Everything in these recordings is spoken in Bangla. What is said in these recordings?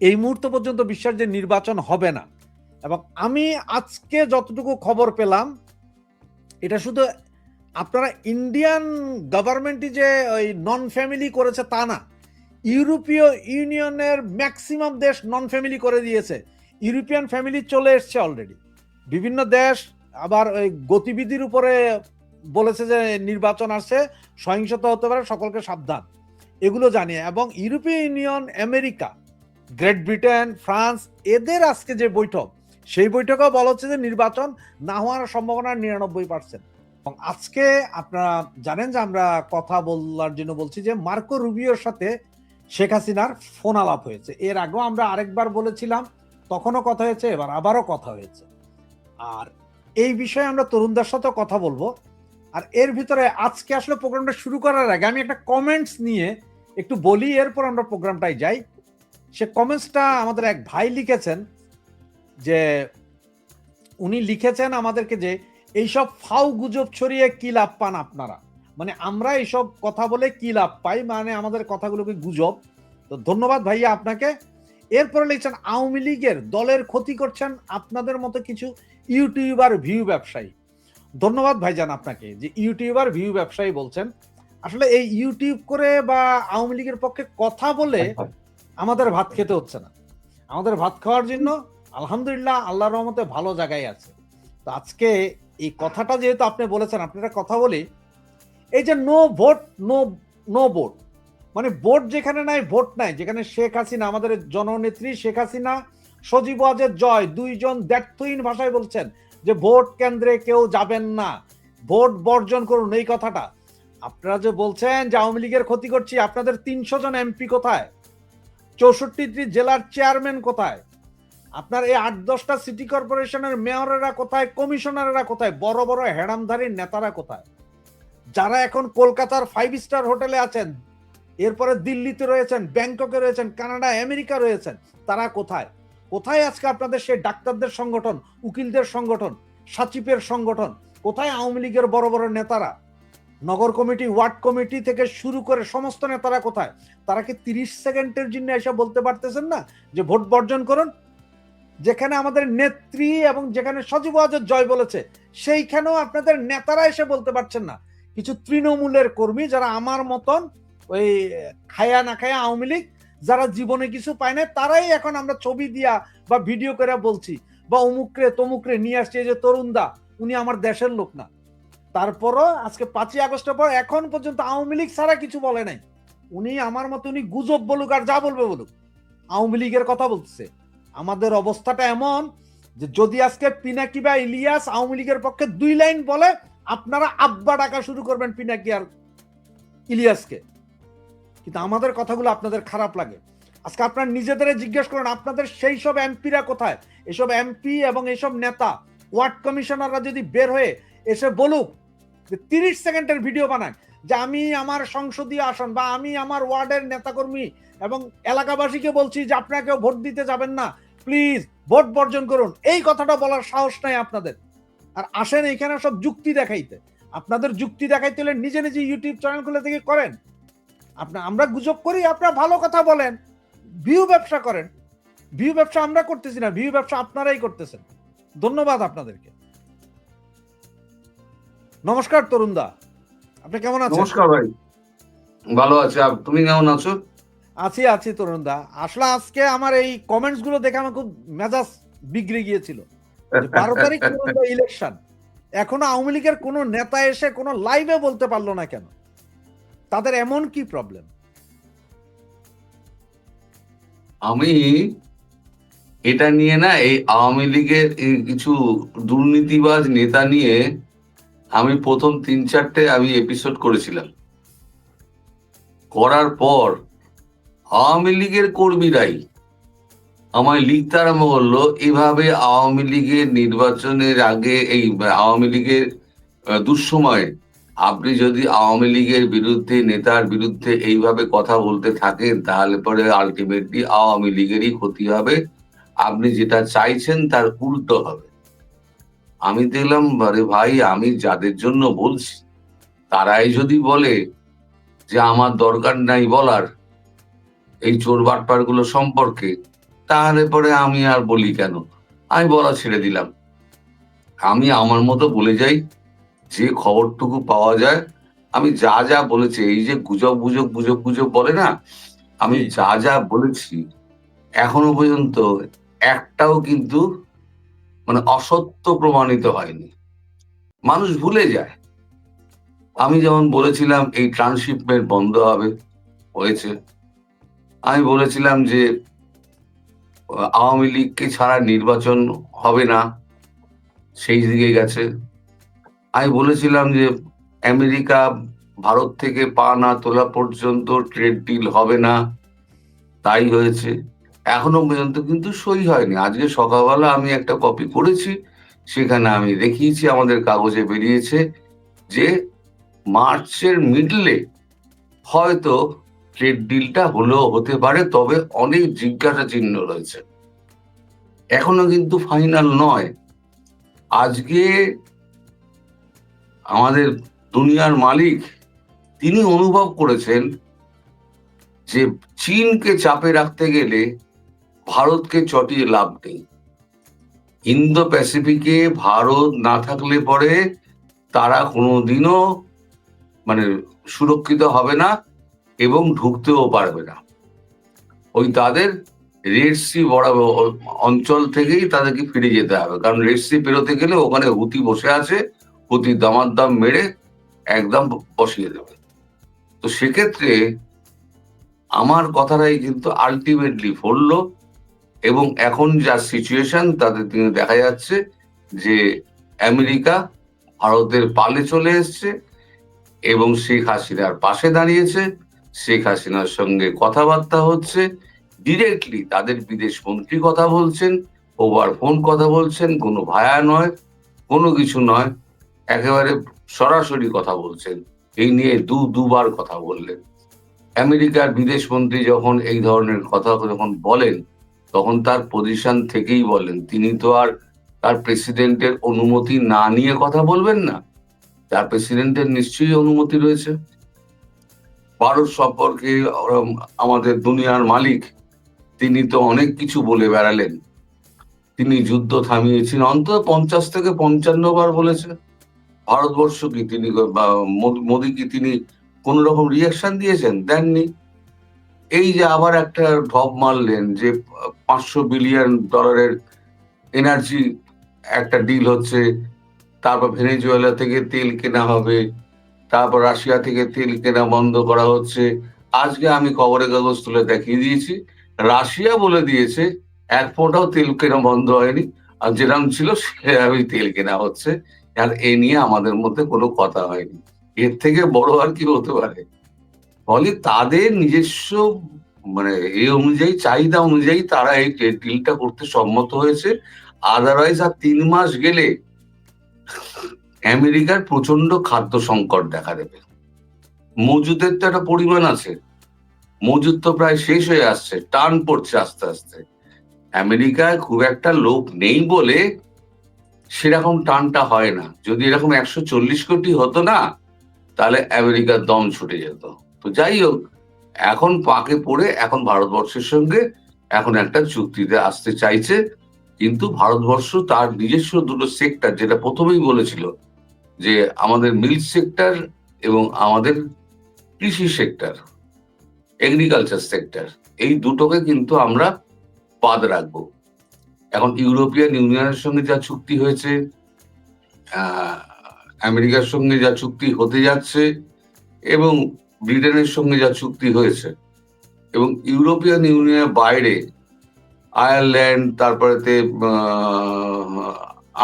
এই মুহূর্ত পর্যন্ত বিশ্বাস যে নির্বাচন হবে না। এবং আমি আজকে যতটুকু খবর পেলাম, এটা শুধু আপনারা ইন্ডিয়ান গভর্নমেন্টই যে ওই নন ফ্যামিলি করেছে তা না, ইউরোপীয় ইউনিয়নের ম্যাক্সিমাম দেশ নন ফ্যামিলি করে দিয়েছে। ইউরোপিয়ান ফ্যামিলি চলে এসছে অলরেডি। বিভিন্ন দেশ আবার ওই গতিবিধির উপরে বলেছে যে নির্বাচন আসছে, সহিংসতা হতে পারে, সকলকে সাবধান, এগুলো জানিয়ে। এবং ইউরোপীয় union, America, great Britain, France, এদের আজকে যে বৈঠক, সেই বৈঠকেও বলা হচ্ছে যে নির্বাচন না হওয়ার সম্ভাবনা 99%। এবং আজকে আপনারা জানেন যে আমরা কথা বলার জন্য বলছি যে মার্কো রুবিওর সাথে শেখ হাসিনার ফোন আলাপ হয়েছে। এর আগেও আমরা আরেকবার বলেছিলাম, তখনও কথা হয়েছে, এবার আবারও কথা হয়েছে। আর এই বিষয়ে আমরা তরুণদের সাথে কথা বলবো। আর এর ভিতরে আজকে আসলে প্রোগ্রামটা শুরু করার আগে আমি একটা কমেন্টস নিয়ে একটু বলি, এরপর আমরা প্রোগ্রামটাই যাই। সে কমেন্টসটা আমাদের এক ভাই লিখেছেন, যে উনি লিখেছেন আমাদেরকে যে এইসব ফাউ গুজব ছড়িয়ে কি লাভ পান আপনারা, মানে আমরা এইসব কথা বলে কি লাভ পাই, মানে আমাদের কথাগুলোকে গুজব। তো ধন্যবাদ ভাইয়া আপনাকে। এরপরে লিখছেন আওয়ামী লীগের দলের ক্ষতি করছেন আপনাদের মতো কিছু ইউটিউবার ভিউ ব্যবসায়ী। ধন্যবাদ ভাইজান আপনাকে, যে ইউটিউবার ভিউ ব্যবসায়ী বলছেন। আসলে এই ইউটিউব করে বা আওয়ামী লীগের পক্ষে কথা বলে আমাদের ভাত খেতে হচ্ছে না। আমাদের ভাত খাওয়ার জন্য আলহামদুলিল্লাহ আল্লাহর রহমতে ভালো জায়গায় আছে। তো আজকে এই কথাটা যেহেতু আপনি বলেছেন, আপনারা কথা বলি, এই যে নো ভোট, নো ভোট, মানে ভোট যেখানে নাই ভোট নাই, যেখানে শেখ হাসিনা, আমাদের জননেত্রী শেখ হাসিনা, সজীব ওয়াজেদ জয় দুইজন দ্ব্যর্থহীন ভাষায় বলছেন যে ভোট কেন্দ্রে কেউ যাবেন না, ভোট বর্জন করুন। এই কথাটা আপনারা যে বলছেন যে আওয়ামী লীগের ক্ষতি করছি, আপনাদের 300 জন এমপি কোথায়? 64টি জেলার চেয়ারম্যান কোথায়? আপনার এই 8-10টা সিটি কর্পোরেশনের মেয়রেরা কোথায়? কমিশনাররা কোথায়? বড় বড় হেড়ামধারী নেতারা কোথায়? যারা এখন কলকাতার 5 স্টার হোটেলে আছেন, এরপরে দিল্লিতে রয়েছেন, ব্যাংককে রয়েছেন, কানাডা, আমেরিকা রয়েছেন, তারা কোথায়? কোথায় আজকে আপনাদের সেই ডাক্তারদের সংগঠন, উকিলদের সংগঠন, সাচিপের সংগঠন? কোথায় আওয়ামী লীগের বড় বড় নেতারা? নগর কমিটি, ওয়ার্ড কমিটি থেকে শুরু করে সমস্ত নেতারা কোথায়? তারা কি 30 সেকেন্ডের জন্য এসে বলতে পারতেছেন না যে ভোট বর্জন করুন? যেখানে আমাদের নেত্রী এবং যেখানে সজীব ওয়াজেদ জয় বলেছে, সেইখানেও আপনাদের নেতারা এসে বলতে পারছেন না। কিছু তৃণমূলের কর্মী, যারা আমার মতন ওই খায়া না খায়া আওয়ামী লীগ, যারা জীবনে কিছু পায় না, তারাই এখন আমরা ছবি দিয়া বা ভিডিও করে বলছি, বা অমুকরে তমুকরে নিয়ে আসছে, যে তরুণদা উনি আমার দেশের লোক না। তারপরও আজকে 5ই আগস্টের পর এখন পর্যন্ত আওয়ামী লীগ ছাড়া কিছু বলে নাই। উনি আমার মতো, উনি গুজব বলুক আর যা বলবে বলুক, আওয়ামী লীগের কথা বলতেছে। আমাদের অবস্থাটা এমন যে যদি আজকে পিনাকি বা ইলিয়াস আওয়ামী লীগের পক্ষে 2 লাইন বলে, আপনারা আব্বা ডাকা শুরু করবেন পিনাকি আর ইলিয়াসকে। কিন্তু আমাদের কথাগুলো আপনাদের খারাপ লাগে। আজকে আপনারা নিজেদের জিজ্ঞেস করেন, আপনাদের সেই সব এমপিরা কোথায়? এসব এমপি এবং এইসব নেতা, ওয়ার্ড কমিশনাররা যদি বের হয়ে এসে বলুক, যে 30 সেকেন্ডের ভিডিও বানায় যে আমি আমার সংসদীয় আসন বা আমি আমার ওয়ার্ডের নেতাকর্মী এবং এলাকাবাসীকে বলছি যে আপনাকেও ভোট দিতে যাবেন না, প্লিজ ভোট বর্জন করুন, এই কথাটা বলার সাহস নাই আপনাদের। আর আসেন এখানে সব যুক্তি দেখাইতে। আপনাদের যুক্তি দেখাইতে হলে নিজে নিজে ইউটিউব চ্যানেল খুলে থেকে করেন। আমরা গুজব করি, আপনারা ভালো কথা বলেন, ভিউ ব্যবসা করেন। ভিউ ব্যবসা আমরা করতেছি না, ভিউ ব্যবসা আপনারাই করতেছেন। ধন্যবাদ আপনাদেরকে। নমস্কার তরুণদা, আপনি কেমন আছেন? নমস্কার ভাই, ভালো আছি। তুমি কেমন আছো? আছি তরুণদা। আসলে আজকে আমার এই কমেন্টস গুলো দেখে আমার খুব মেজাজ বিগড়ে গিয়েছিল। 12 তারিখ তরুণদা ইলেকশন, এখনো আওয়ামী লীগের কোন নেতা এসে কোন লাইভে বলতে পারলো না কেন? তাদের এমন কি প্রবলেম? আমি এটা নিয়ে না, এই আওয়ামী লীগের কিছু দুর্নীতিবাজ নেতা নিয়ে আমি প্রথম 3-4টে আমি এপিসোড করেছিলাম। করার পর আওয়ামী লীগের কর্মীরাই আমায় লিখতে আরম্ভ করলো, এভাবে আওয়ামী লীগের নির্বাচনের আগে, এই আওয়ামী লীগের দুঃসময়ে আপনি যদি আওয়ামী লীগের বিরুদ্ধে, নেতার বিরুদ্ধে এইভাবে কথা বলতে থাকেন, তাহলে পরে আলটিমেটলি আওয়ামী লীগেরই ক্ষতি হবে, আপনি যেটা চাইছেন তার উল্টো হবে। আমি দেখলাম, আরে ভাই, আমি যাদের জন্য বলছি তারাই যদি বলে যে আমার দরকার নাই বলার এই চোর বাটপার গুলো সম্পর্কে, তাহলে পরে আমি আর বলি কেন, আমি বলা ছেড়ে দিলাম। আমি আমার মতো বলে যাই, যে খবরটুকু পাওয়া যায়। আমি যা যা বলেছি, এই যে গুজব বলে না, আমি জি যা যা বলেছি এখনো পর্যন্ত একটাও কিন্তু মানে অসত্য প্রমাণিত হয়নি। মানুষ ভুলে যায়। আমি যেমন বলেছিলাম এই ট্রান্সশিপমেন্ট বন্ধ হবে, হয়েছে। আমি বলেছিলাম যে আওয়ামী লীগকে ছাড়া নির্বাচন হবে না, সেই দিকে গেছে। আমি বলেছিলাম যে আমেরিকা ভারত থেকে পা না তোলা পর্যন্ত ট্রেড ডিল হবে না, তাই হয়েছে। এখনো পর্যন্ত কিন্তু সই হয়নি। আজকে সকালবেলা আমি একটা কপি করেছি, সেখানে আমি দেখিয়েছি, আমাদের কাগজে বেরিয়েছে যে মার্চের মিডলে হয়তো ট্রেড ডিলটা হলেও হতে পারে, তবে অনেক জিজ্ঞাসা চিহ্ন রয়েছে, এখনো কিন্তু ফাইনাল নয়। আজকে আমাদের দুনিয়ার মালিক তিনি অনুভব করেছেন যে চীনকে চাপে রাখতে গেলে ভারতকে চটিয়ে লাভ নেই। ইন্দো প্যাসিফিকে ভারত না থাকলে পরে তারা কোনোদিনও মানে সুরক্ষিত হবে না এবং ঢুকতেও পারবে না। ওই তাদের রেড সি বরাবর অঞ্চল থেকেই তাদেরকে ফিরে যেতে হবে, কারণ রেড সি পেরোতে গেলে ওখানে হুতি বসে আছে, হুতি দামাদ্দাম মেরে একদম বসিয়ে দেবে। তো সেক্ষেত্রে আমার কথাটাই কিন্তু আলটিমেটলি ফললো, এবং এখন যা সিচুয়েশন তাতে তিনি দেখা যাচ্ছে যে আমেরিকা ভারতের পালে চলে এসছে এবং শেখ হাসিনার পাশে দাঁড়িয়েছে। শেখ হাসিনার সঙ্গে কথাবার্তা হচ্ছে, ডিরেক্টলি তাদের বিদেশ মন্ত্রী কথা বলছেন, ওভার ফোন কথা বলছেন, কোনো ভায়া নয়, কোনো কিছু নয়, একেবারে সরাসরি কথা বলছেন। এই নিয়ে দুবার কথা বললেন। আমেরিকার বিদেশ মন্ত্রী যখন এই ধরনের কথা যখন বলেন, তখন তার পজিশন থেকেই বলেন। তিনি তো আর তার প্রেসিডেন্টের অনুমতি না নিয়ে কথা বলবেন না, তার প্রেসিডেন্টের নিশ্চয়ই অনুমতি রয়েছে। ভারত সম্পর্কে আমাদের দুনিয়ার মালিক তিনি তো অনেক কিছু বলে বেড়ালেন। তিনি যুদ্ধ থামিয়েছেন অন্তত 50 থেকে 55 বার বলেছে। ভারতবর্ষ কি তিনি বা মোদী কি তিনি কোন রকম রিয়াকশন দিয়েছেন? দেননি। এই যে আবার একটা ঢপ মারলেন যে $500 বিলিয়ন এনার্জি একটা ডিল হচ্ছে, তারপর ভেনেজুয়েলা থেকে তেল কেনা হবে, তারপর রাশিয়া থেকে তেল কেনা বন্ধ করা হচ্ছে। আজকে আমি খবরের কাগজ তুলে দেখিয়ে দিয়েছি, রাশিয়া বলে দিয়েছে এক ফোঁটাও তেল কেনা বন্ধ হয়নি, আর যেরকম ছিল সেরকমই তেল কেনা হচ্ছে। আর এ নিয়ে আমাদের মধ্যে কোনো কথা হয়নি। এর থেকে বড় আর কি হতে পারে? ফলে তাদের নিজস্ব মানে এই অনুযায়ী, চাহিদা অনুযায়ী তারা এই ট্রেড ডিলটা করতে সম্মত হয়েছে। আদারওয়াইজ আর 3 মাস গেলে আমেরিকার প্রচন্ড খাদ্য সংকট দেখা দেবে। মজুদের তো একটা পরিমাণ আছে, মজুদ তো প্রায় শেষ হয়ে আসছে, টান পড়ছে আস্তে আস্তে। আমেরিকায় খুব একটা লোক নেই বলে সেরকম টানটা হয় না। যদি এরকম 140 কোটি হতো না, তাহলে আমেরিকার দম ছুটে যেত। তো যাই হোক, এখন পাকে পড়ে এখন ভারতবর্ষের সঙ্গে এখন একটা চুক্তিতে আসতে চাইছে, কিন্তু ভারতবর্ষ তার নিজস্ব দুটো সেক্টর, যেটা প্রথমেই বলেছিল যে আমাদের মিল্ক সেক্টর এবং আমাদের কৃষি সেক্টর, এগ্রিকালচার সেক্টর, এই দুটোকে কিন্তু আমরা বাদ রাখবো। এখন ইউরোপিয়ান ইউনিয়নের সঙ্গে যা চুক্তি হয়েছে, আমেরিকার সঙ্গে যা চুক্তি হতে যাচ্ছে, এবং ব্রিটেনের সঙ্গে যা চুক্তি হয়েছে, এবং ইউরোপিয়ান ইউনিয়নের বাইরে আয়ারল্যান্ড, তারপরেতে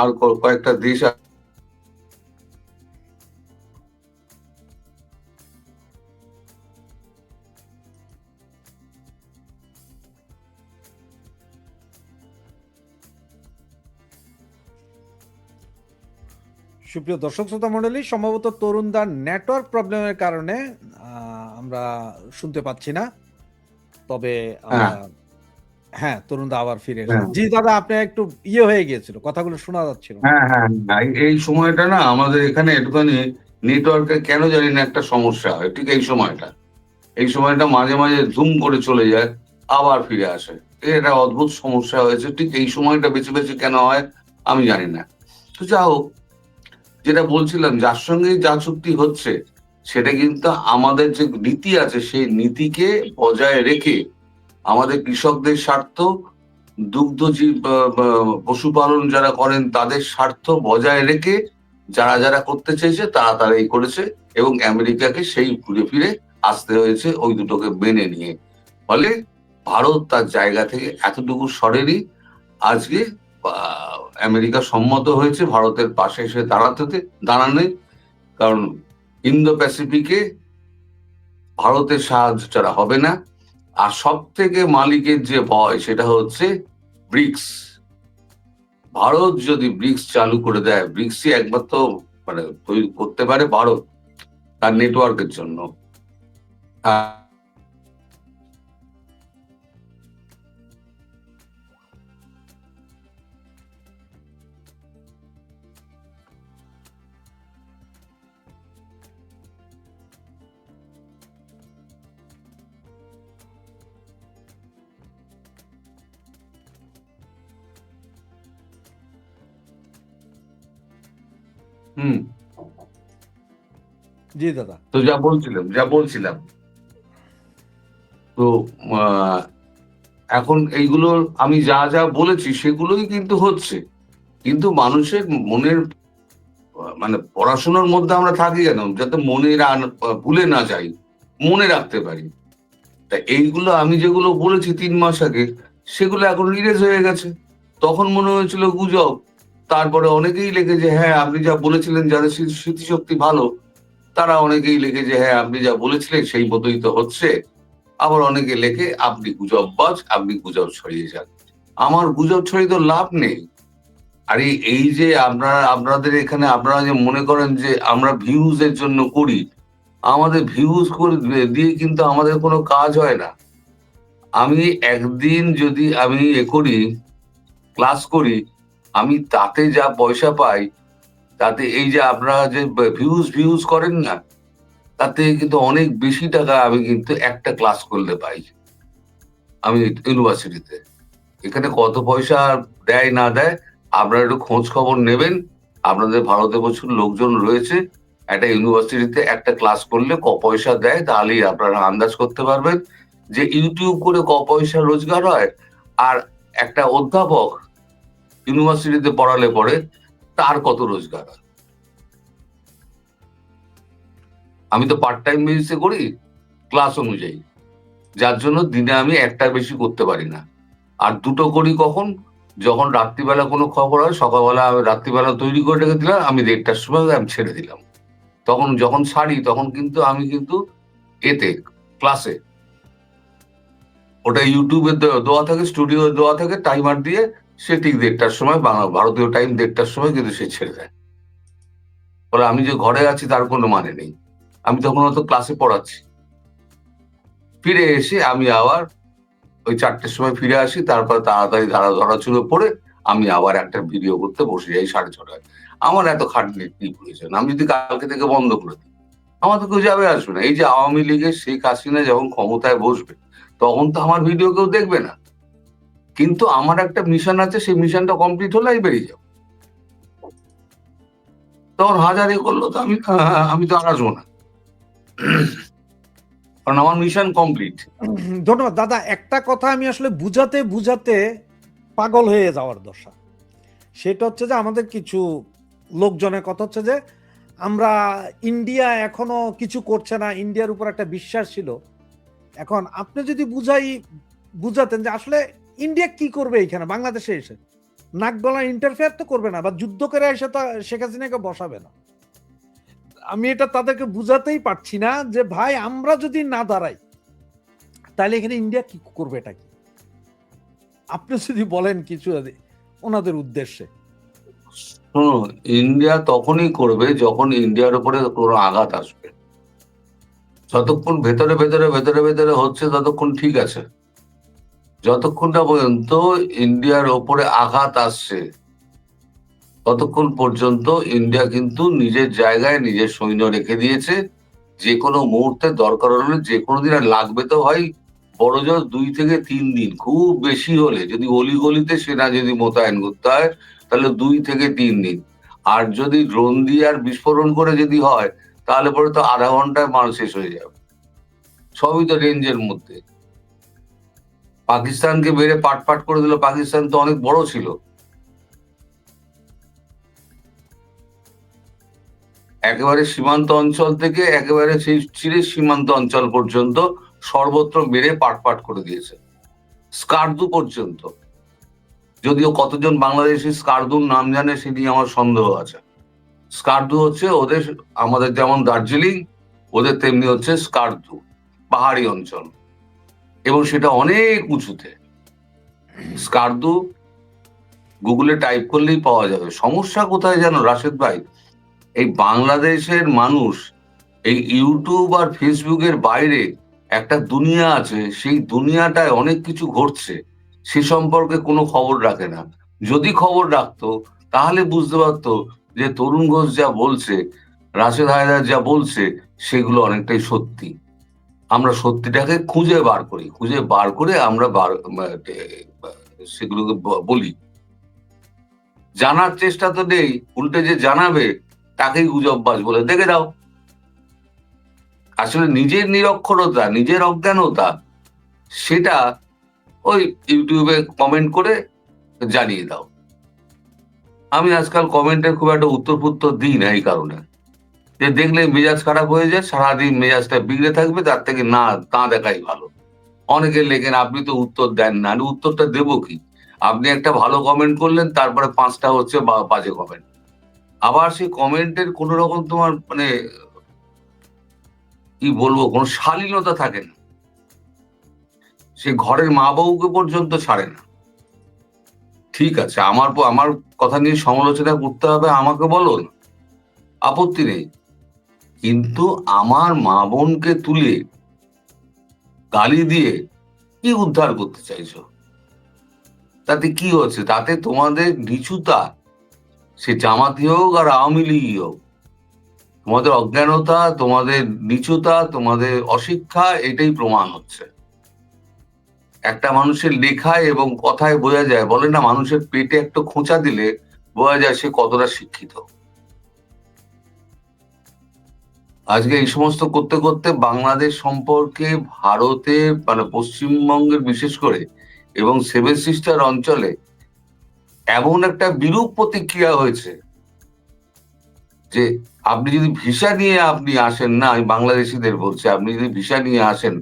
আর কয়েকটা দেশ সুপ্রিয় দর্শক শ্রোতা মণ্ডলী, সম্ভবত তরুণদার নেটওয়ার্ক প্রবলেমের কারণে আমরা শুনতে পাচ্ছি না। তবে হ্যাঁ, তরুণদা আবার ফিরে এসেছে। জি দাদা, আপনি একটু হয়ে গিয়েছিল, কথাগুলো শোনা যাচ্ছিল। হ্যাঁ, এই সময়টা না আমাদের এখানে একটুখানি নেটওয়ার্কের কেন জানি না একটা সমস্যা হয় ঠিক এই সময়টা। এই সময়টা মাঝে মাঝে জুম করে চলে যায়, আবার ফিরে আসে। এটা অদ্ভুত সমস্যা হয়েছে, ঠিক এই সময়টা বেছে বেছে কেন হয় আমি জানি না। তো যা হোক, যেটা বলছিলাম, যার সঙ্গে যা চুক্তি হচ্ছে সেটা কিন্তু আমাদের যে নীতি আছে সেই নীতিকে বজায় রেখে আমাদের কৃষকদের স্বার্থ, দুগ্ধজীব পশুপালন যারা করেন তাদের স্বার্থ বজায় রেখে যারা যারা করতে চেয়েছে তারা তারাই করেছে, এবং আমেরিকাকে সেই ঘুরে ফিরে আসতে হয়েছে ওই দুটোকে মেনে নিয়ে। ফলে ভারত তার জায়গা থেকে এতটুকু সরেনি, আজকে আমেরিকা সম্মত হয়েছে ভারতের পাশে এসে দাঁড়ানে, কারণ ইন্দো প্যাসিফিকে ভারতের সাহায্য ছাড়া হবে না। আর সব থেকে মালিকের যে ভয় সেটা হচ্ছে ব্রিক্স। ভারত যদি ব্রিক্স চালু করে দেয়, ব্রিক্সই একমাত্র মানে তৈরি করতে পারে ভারত তার নেটওয়ার্কের জন্য। হুম। জি দাদা। তো যা বলছিলাম তো এখন এইগুলো আমি যা যা বলেছি সেগুলোই কিন্তু হচ্ছে, কিন্তু মানুষের মনের মানে পড়াশোনার মধ্যে আমরা থাকি কেন, যাতে ভুলে না যাই, মনে রাখতে পারি। তা এইগুলো আমি যেগুলো বলেছি 3 মাস আগে, সেগুলো এখন ইরেজ হয়ে গেছে। তখন মনে হয়েছিল গুজব, তারপরে অনেকেই লেখে হ্যাঁ আপনি যা বলেছিলেন, যাদের স্মৃতিশক্তি ভালো তারা অনেকেই লেখে হ্যাঁ আপনি যা বলেছিলেন সেই মতোই তো হচ্ছে। আবার অনেকে লেখে আপনি গুজববাজ, আপনি গুজব ছড়িয়ে যান। আমার গুজব ছড়িয়ে তো লাভ নেই। আর এই যে আপনাদের এখানে আপনারা যে মনে করেন যে আমরা ভিউজ এর জন্য করি, আমাদের ভিউজ করে দিয়ে কিন্তু আমাদের কোনো কাজ হয় না। আমি একদিন যদি আমি করি, ক্লাস করি, আমি তাতে যা পয়সা পাই, তাতে এই যে আপনারা যে ভিউজ করেন না, তাতে কিন্তু অনেক বেশি টাকা আমি কিন্তু একটা ক্লাস করলে পাই আমি ইউনিভার্সিটিতে। এখানে কত পয়সা দেয় না দেয় আপনারা একটু খোঁজ খবর নেবেন। আপনাদের ভারতে প্রচুর লোকজন রয়েছে, একটা ইউনিভার্সিটিতে একটা ক্লাস করলে পয়সা দেয়, তাহলেই আপনারা আন্দাজ করতে পারবেন যে ইউটিউব করে পয়সা রোজগার হয়, আর একটা অধ্যাপক ইউনিভার্সিটিতে পড়ালে পরে তার কত রোজগার হয়। আমি তো পার্ট টাইম বেসিসে করি, ক্লাস অনুযায়ী, যার জন্য দিনে আমি একটার বেশি করতে পারি না। আর দুটো করি কখন, যখন রাত্রিবেলা কোনো খবর হয়, সকালবেলা আমি রাত্রিবেলা তৈরি করে রেখে দিলাম, আমি 1:30টার সময় আমি ছেড়ে দিলাম। তখন যখন ছাড়ি তখন কিন্তু আমি কিন্তু এতে ক্লাসে, ওটা ইউটিউবে দেওয়া থাকে, স্টুডিও দেওয়া থাকে, টাইমার দিয়ে সে ঠিক 1:30টার সময়, ভারতীয় টাইম 1:30টার সময় কিন্তু সে ছেড়ে দেয়। ফলে আমি যে ঘরে আছি তার কোনো মানে নেই, আমি তখন হয়তো ক্লাসে পড়াচ্ছি। ফিরে এসে আমি আবার ওই 4টের সময় ফিরে আসি, তারপর তাড়াতাড়ি ধরাচুড়ো পড়ে আমি আবার একটা ভিডিও করতে বসে যাই 6:30টায়। আমার এত খাটনির কি প্রয়োজন? আমি যদি কালকে থেকে বন্ধ করে দিই, আমার তো কেউ যাবে আসবে না। এই যে আওয়ামী লীগের শেখ হাসিনা যখন ক্ষমতায় বসবে, তখন তো আমার ভিডিও কেউ দেখবে না, কিন্তু আমার একটা মিশন আছে, সেই মিশনটা কমপ্লিট হলে আমি বেরিয়ে যাবো। তখন হাজার করলো তো আমি তো আর আসবো না, কারণ আমার মিশন কমপ্লিট। ধন্যবাদ দাদা। একটা কথা আমি আসলে বুঝাতে বুঝাতে পাগল হয়ে যাওয়ার দশা, সেটা হচ্ছে যে আমাদের কিছু লোকজনের কথা হচ্ছে যে আমরা ইন্ডিয়া এখনো কিছু করছে না, ইন্ডিয়ার উপর একটা বিশ্বাস ছিল। এখন আপনি যদি বুঝাতেন যে আসলে ইন্ডিয়া কি করবে এখানে বাংলাদেশে এসে, নাক গলা ইন্টারফেয়ার তো করবে না, বা যুদ্ধ করে এসে তো শেখ হাসিনাকে বসাবে না। আমি এটা তাদেরকে বুঝাতেই পারছি না যে ভাই আমরা যদি না দাঁড়াই তাহলে এখানে ইন্ডিয়া কি করবে, এটা কি আপনি যদি বলেন কিছু ওনাদের উদ্দেশ্যে। ইন্ডিয়া তখনই করবে যখন ইন্ডিয়ার উপরে কোনো আঘাত আসবে। যতক্ষণ ভেতরে ভেতরে ভেতরে ভেতরে হচ্ছে ততক্ষণ ঠিক আছে, যতক্ষণ না পর্যন্ত ইন্ডিয়ার ওপরে আঘাত আসছে ততক্ষণ পর্যন্ত ইন্ডিয়া কিন্তু নিজের জায়গায় নিজের সৈন্য রেখে দিয়েছে। যে কোনো মুহূর্তে দরকার হলে, যে কোনো দিন, আর লাগবে তো ভাই বড়জোর 2 থেকে 3 দিন, খুব বেশি হলে যদি অলিগলিতে সেনা যদি মোতায়েন করতে হয় তাহলে 2 থেকে 3 দিন। আর যদি ড্রোন দিয়ে আর বিস্ফোরণ করে যদি হয় তাহলে পরে তো আধা ঘন্টায় মাল শেষ হয়ে যাবে। সবই তো রেঞ্জের মধ্যে। পাকিস্তানকে মেরে পাট পাট করে দিল, পাকিস্তান তো অনেক বড় ছিল। একেবারে সীমান্ত অঞ্চল থেকে একেবারে সেই চিরের সীমান্ত অঞ্চল পর্যন্ত সর্বত্র মেরে পাট পাট করে দিয়েছে, স্কারদু পর্যন্ত। যদিও কতজন বাংলাদেশি স্কারদুর নাম জানে সে নিয়ে আমার সন্দেহ আছে। স্কারদু হচ্ছে ওদের, আমাদের যেমন দার্জিলিং ওদের তেমনি হচ্ছে স্কারদু, পাহাড়ি অঞ্চল, এবং সেটা অনেক উঁচুতে। স্কারদু গুগলে টাইপ করলেই পাওয়া যাবে। সমস্যা কোথায় জানো রাশেদ ভাই? এই বাংলাদেশের মানুষ এই ইউটিউব আর ফেসবুকের বাইরে একটা দুনিয়া আছে, সেই দুনিয়াটায় অনেক কিছু ঘটছে, সে সম্পর্কে কোনো খবর রাখে না। যদি খবর রাখতো তাহলে বুঝতে পারতো যে তরুণ ঘোষ যা বলছে, রাশেদ হায়দার যা বলছে, সেগুলো অনেকটাই সত্যি। আমরা সত্যিটাকে খুঁজে বার করি, খুঁজে বার করে আমরা সেগুলোকে বলি। জানার চেষ্টা তো নেই, উল্টে যে জানাবে তাকেই গুজববাজ বলে দেখে দাও। আসলে নিজের নিরক্ষরতা, নিজের অজ্ঞানতা, সেটা ওই ইউটিউবে কমেন্ট করে জানিয়ে দাও। আমি আজকাল কমেন্টের খুব একটা উত্তর দিই না, এই কারণে যে দেখলে মেজাজ খারাপ হয়ে যায়, সারাদিন মেজাজটা বিগড়ে থাকবে, তার থেকে না দেখাই ভালো। অনেকে লেখেন আপনি তো উত্তর দেন না, আমি উত্তরটা দেবো কি? আপনি একটা ভালো কমেন্ট করলেন, তারপরে 5টা হচ্ছে বাজে কমেন্ট। আবার সেই কমেন্টের কোন রকম তোমার মানে কি বলবো, কোনো শালীনতা থাকে না, সে ঘরের মা বউকে পর্যন্ত ছাড়ে না। ঠিক আছে, আমার কথা নিয়ে সমালোচনা করতে হবে, আমাকে বলো না, আপত্তি নেই, কিন্তু আমার মা বোনকে তুলে গালি দিয়ে কি উদ্ধার করতে চাইছো? তাতে কি হচ্ছে? তাতে তোমাদের নিচুতা, সে জামাতি হোক আর আওয়ামী লীগই হোক, তোমাদের অজ্ঞানতা, তোমাদের নিচুতা, তোমাদের অশিক্ষা, এটাই প্রমাণ হচ্ছে। একটা মানুষের লেখায় এবং কথায় বোঝা যায়, বলে না মানুষের পেটে একটা খোঁচা দিলে বোঝা যায় সে কতটা শিক্ষিত। আজকে এই সমস্ত করতে করতে বাংলাদেশ সম্পর্কে ভারতের মানে পশ্চিমবঙ্গের বিশেষ করে এবং সেভেন সিস্টার অঞ্চলে এমন একটা বিরূপ প্রতিক্রিয়া হয়েছে যে আপনি যদি ভিসা নিয়ে আপনি আসেন না, আমি বাংলাদেশিদের বলছি, আপনি যদি ভিসা নিয়ে আসেন,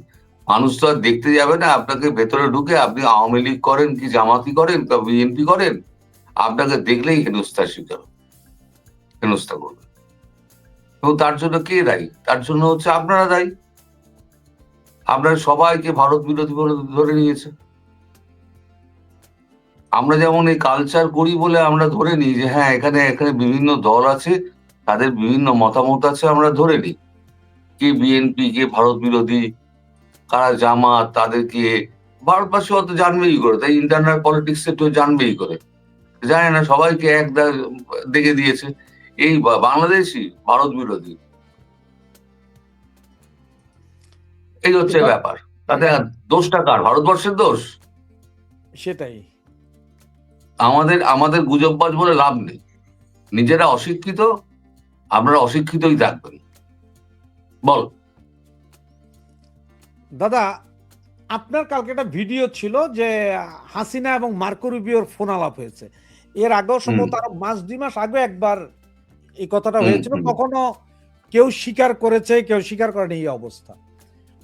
মানুষ তো আর দেখতে যাবে না আপনাকে ভেতরে ঢুকে আপনি আওয়ামী লীগ করেন কি জামাতি করেন বা বিএনপি করেন, আপনাকে দেখলেই হেনস্থার শিকার, হেনস্থা করবে। এবং তার জন্য কে দায়ী? তার জন্য হচ্ছে আপনারা দায়ী। আপনারা সবাইকে ভারত বিরোধী বলে ধরে নিয়েছে। আমরা যেমন এই কালচার করি বলে আমরা ধরে নিই যে হ্যাঁ এখানে এখানে বিভিন্ন দল আছে, তাদের বিভিন্ন মতামত আছে, আমরা ধরে নিই কে বিএনপি, কে ভারত বিরোধী, কারা জামাত, তাদেরকে ভারতবাসী অত জানবেই করে, তাই ইন্টারনাল পলিটিক্স একটু জানবেই করে, জানে না সবাইকে এক দেখে দিয়েছে এই বাংলাদেশি ভারত বিরোধী, এই হচ্ছে ব্যাপার। তাতে দোষটা কার? ভারতবর্ষের দোষ? সেটাই। আমাদের গুজববাজ বলে লাভ নেই, নিজেরা অশিক্ষিত, আপনারা অশিক্ষিতই থাকবেন। বল দাদা, আপনার কালকে একটা ভিডিও ছিল যে হাসিনা এবং মার্কো রুবিওর ফোন আলাপ হয়েছে। এর আগেও সম্ভবত আরো 1-2 মাস আগে একবার এই কথাটা হয়েছিল, কখনো কেউ স্বীকার করেছে কেউ স্বীকার করেনি, এই অবস্থা।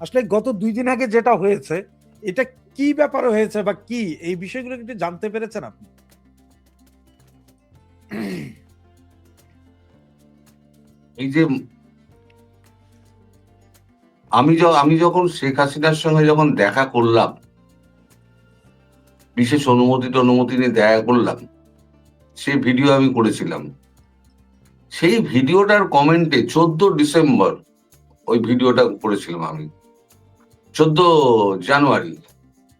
আসলে গত 2 দিন আগে যেটা হয়েছে, এটা কি ব্যাপারে হয়েছে বা কি, এই বিষয়গুলো একটু জানতে পেরেছেন আপনি? এই যে আমি যখন শেখ হাসিনার সঙ্গে যখন দেখা করলাম, বিশেষ অনুমতি নিয়ে দেখা করলাম, সেই ভিডিও আমি করেছিলাম। সেই ভিডিওটার কমেন্টে 14 ডিসেম্বর ওই ভিডিওটা করেছিলাম আমি, 14 জানুয়ারি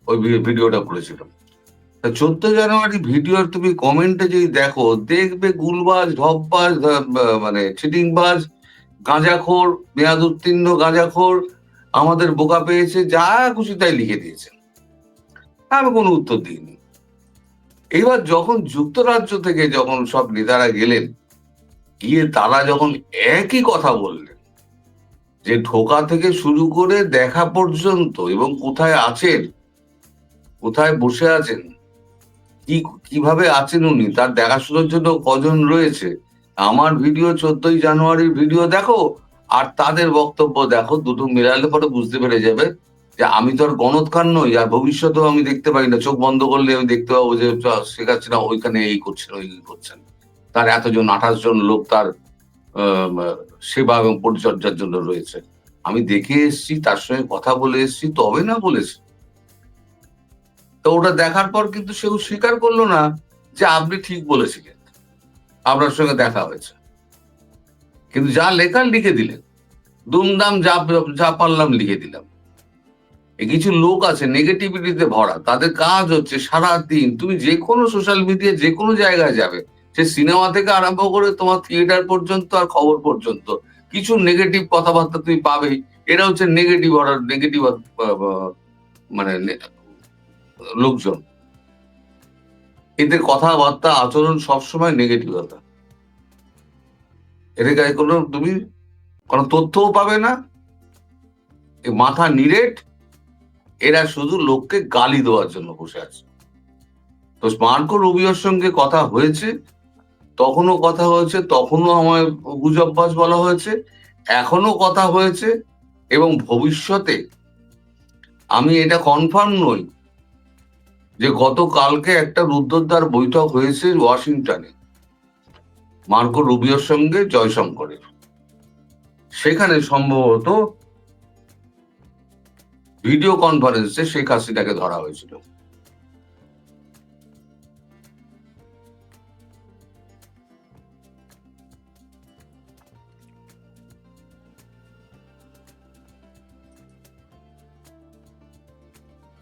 ওই ভিডিওটা করেছিলাম। 14 জানুয়ারি ভিডিওর তুমি কমেন্টে যদি দেখো, দেখবে গুলবাজ, ঢপবাজ, মানে চিটিংবাজ, গাঁজাখোর, মেয়াদ উত্তীর্ণ গাঁজাখোর, আমাদের বোকা পেয়েছে, যা খুশি তাই লিখে দিয়েছেন, আমি কোনো উত্তর দিইনি। এবার যখন যুক্তরাজ্য থেকে যখন সব নেতারা গেলেন, গিয়ে তারা যখন একই কথা বললেন যে ঢোকা থেকে শুরু করে দেখা পর্যন্ত, এবং কোথায় আছেন, কোথায় বসে আছেন, কিভাবে আছেন উনি, তার দেখাশোনার জন্য কজন রয়েছে, আমার ভিডিও 14ই জানুয়ারির ভিডিও দেখো আর তাদের বক্তব্য দেখো, দুটো মেলালে পরে বুঝতে পেরে যাবে যে আমি তো আর গণৎকার নই, আর ভবিষ্যতেও আমি দেখতে পাই না, চোখ বন্ধ করলে আমি দেখতে পাবো যে শেখ হাসিনা ওইখানে এই করছেন ওই করছেন, তার এতজন 28 জন লোক তার সেবা এবং পরিচর্যার জন্য রয়েছে। আমি দেখে এসছি, তার সঙ্গে কথা বলে এসছি, তবে না বলেছি। তো ওটা দেখার পর কিন্তু সেও স্বীকার করলো না যে আপনি ঠিক বলেছিলেন, আপনার সঙ্গে দেখা হয়েছে, কিন্তু যা লেখার লিখে দিলেন, দুমদাম যা যা পারলাম লিখে দিলাম। কিছু লোক আছে নেগেটিভিটিতে ভরা, তাদের কাজ হচ্ছে সারাদিন, তুমি যে কোনো সোশ্যাল মিডিয়া যে কোনো জায়গায় যাবে, সে সিনেমা থেকে আরম্ভ করে তোমার থিয়েটার পর্যন্ত আর খবর পর্যন্ত, কিছু নেগেটিভ কথাবার্তা তুমি পাবেই। এরা হচ্ছে নেগেটিভ মানে লোকজন, এদের কথাবার্তা আচরণ সবসময় নেগেটিভতা। এদের গায়ে তুমি কোনো তথ্যও পাবে না, মাথা নিরেট, এরা শুধু লোককে গালি দেওয়ার জন্য বসে আছে। তো মার্কো রুবিওর সঙ্গে কথা হয়েছে, তখনও কথা হয়েছে, তখনও আমায় গুজববাজ বলা হয়েছে, এখনো কথা হয়েছে, এবং ভবিষ্যতে আমি এটা কনফার্ম নই যে গতকালকে একটা রুদ্ধদ্বার বৈঠক হয়েছে ওয়াশিংটনে মার্কো রুবিওর সঙ্গে জয়শঙ্করের, সেখানে সম্ভবত ভিডিও কনফারেন্সে শেখ হাসিনাকে ধরা হয়েছিল।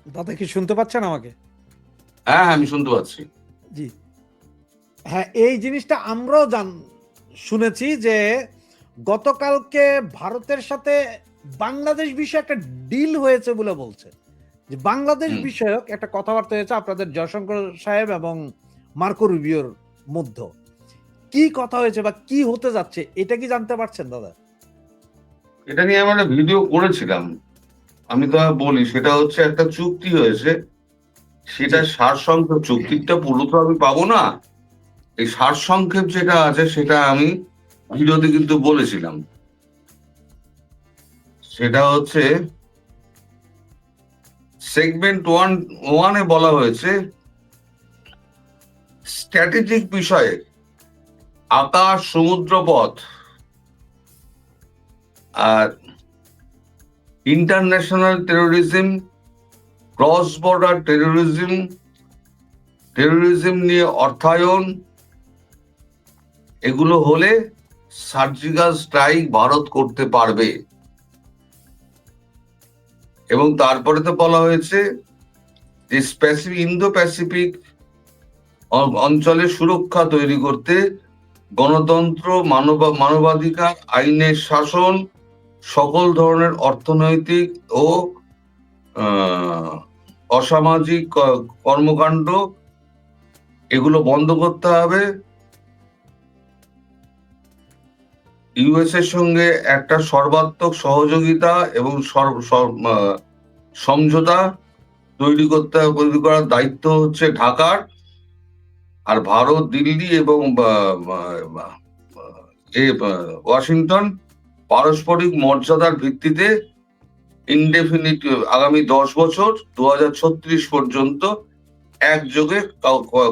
দাদা কি শুনতে পাচ্ছেন আমাকে? হ্যাঁ, আমি শুনতে পাচ্ছি। জি হ্যাঁ, এই জিনিসটা আমরাও শুনেছি যে গতকালকে ভারতের সাথে বাংলাদেশ বিষয়ে একটা ডিল হয়েছে বলে বলছে, যে বাংলাদেশ বিষয়ক একটা কথাবার্তা হয়েছে আপনাদের জয়শঙ্কর সাহেব এবং মার্কো রুবিওর মধ্যে। কি কথা হয়েছে বা কি হতে যাচ্ছে এটা কি জানতে পারছেন দাদা? এটা নিয়ে আমরা ভিডিও করেছিলাম, আমি তো বলি, সেটা হচ্ছে একটা চুক্তি হয়েছে, সেটা সারসংক্ষেপ, চুক্তিটা পুরো তো আমি পাবো না, এই সারসংক্ষেপ যেটা আছে সেটা আমি ভিডিওতে কিন্তু বলেছিলাম। সেটা হচ্ছে সেগমেন্ট 1-1 বলা হয়েছে স্ট্র্যাটেজিক বিষয়ে আকাশ সমুদ্র পথ আর international terrorism, cross border terrorism নিয়ে অর্থায়ন, এগুলো হলে সার্জিক্যাল স্ট্রাইক ভারত করতে পারবে। এবং তারপরে তো বলা হয়েছে যে ইন্দো প্যাসিফিক অঞ্চলে সুরক্ষা তৈরি করতে গণতন্ত্র, মানবাধিকার, আইনের শাসন, সকল ধরনের অর্থনৈতিক ও অসামাজিক কর্মকাণ্ড এগুলো বন্ধ করতে হবে। ইউএস এর সঙ্গে একটা সর্বাত্মক সহযোগিতা এবং সমঝোতা তৈরি করার দায়িত্ব হচ্ছে ঢাকার। আর ভারত, দিল্লি এবং ওয়াশিংটন পারস্পরিক মর্যাদার ভিত্তিতে ইনডেফিনিট আগামী 10 বছর 2036 পর্যন্ত একযোগে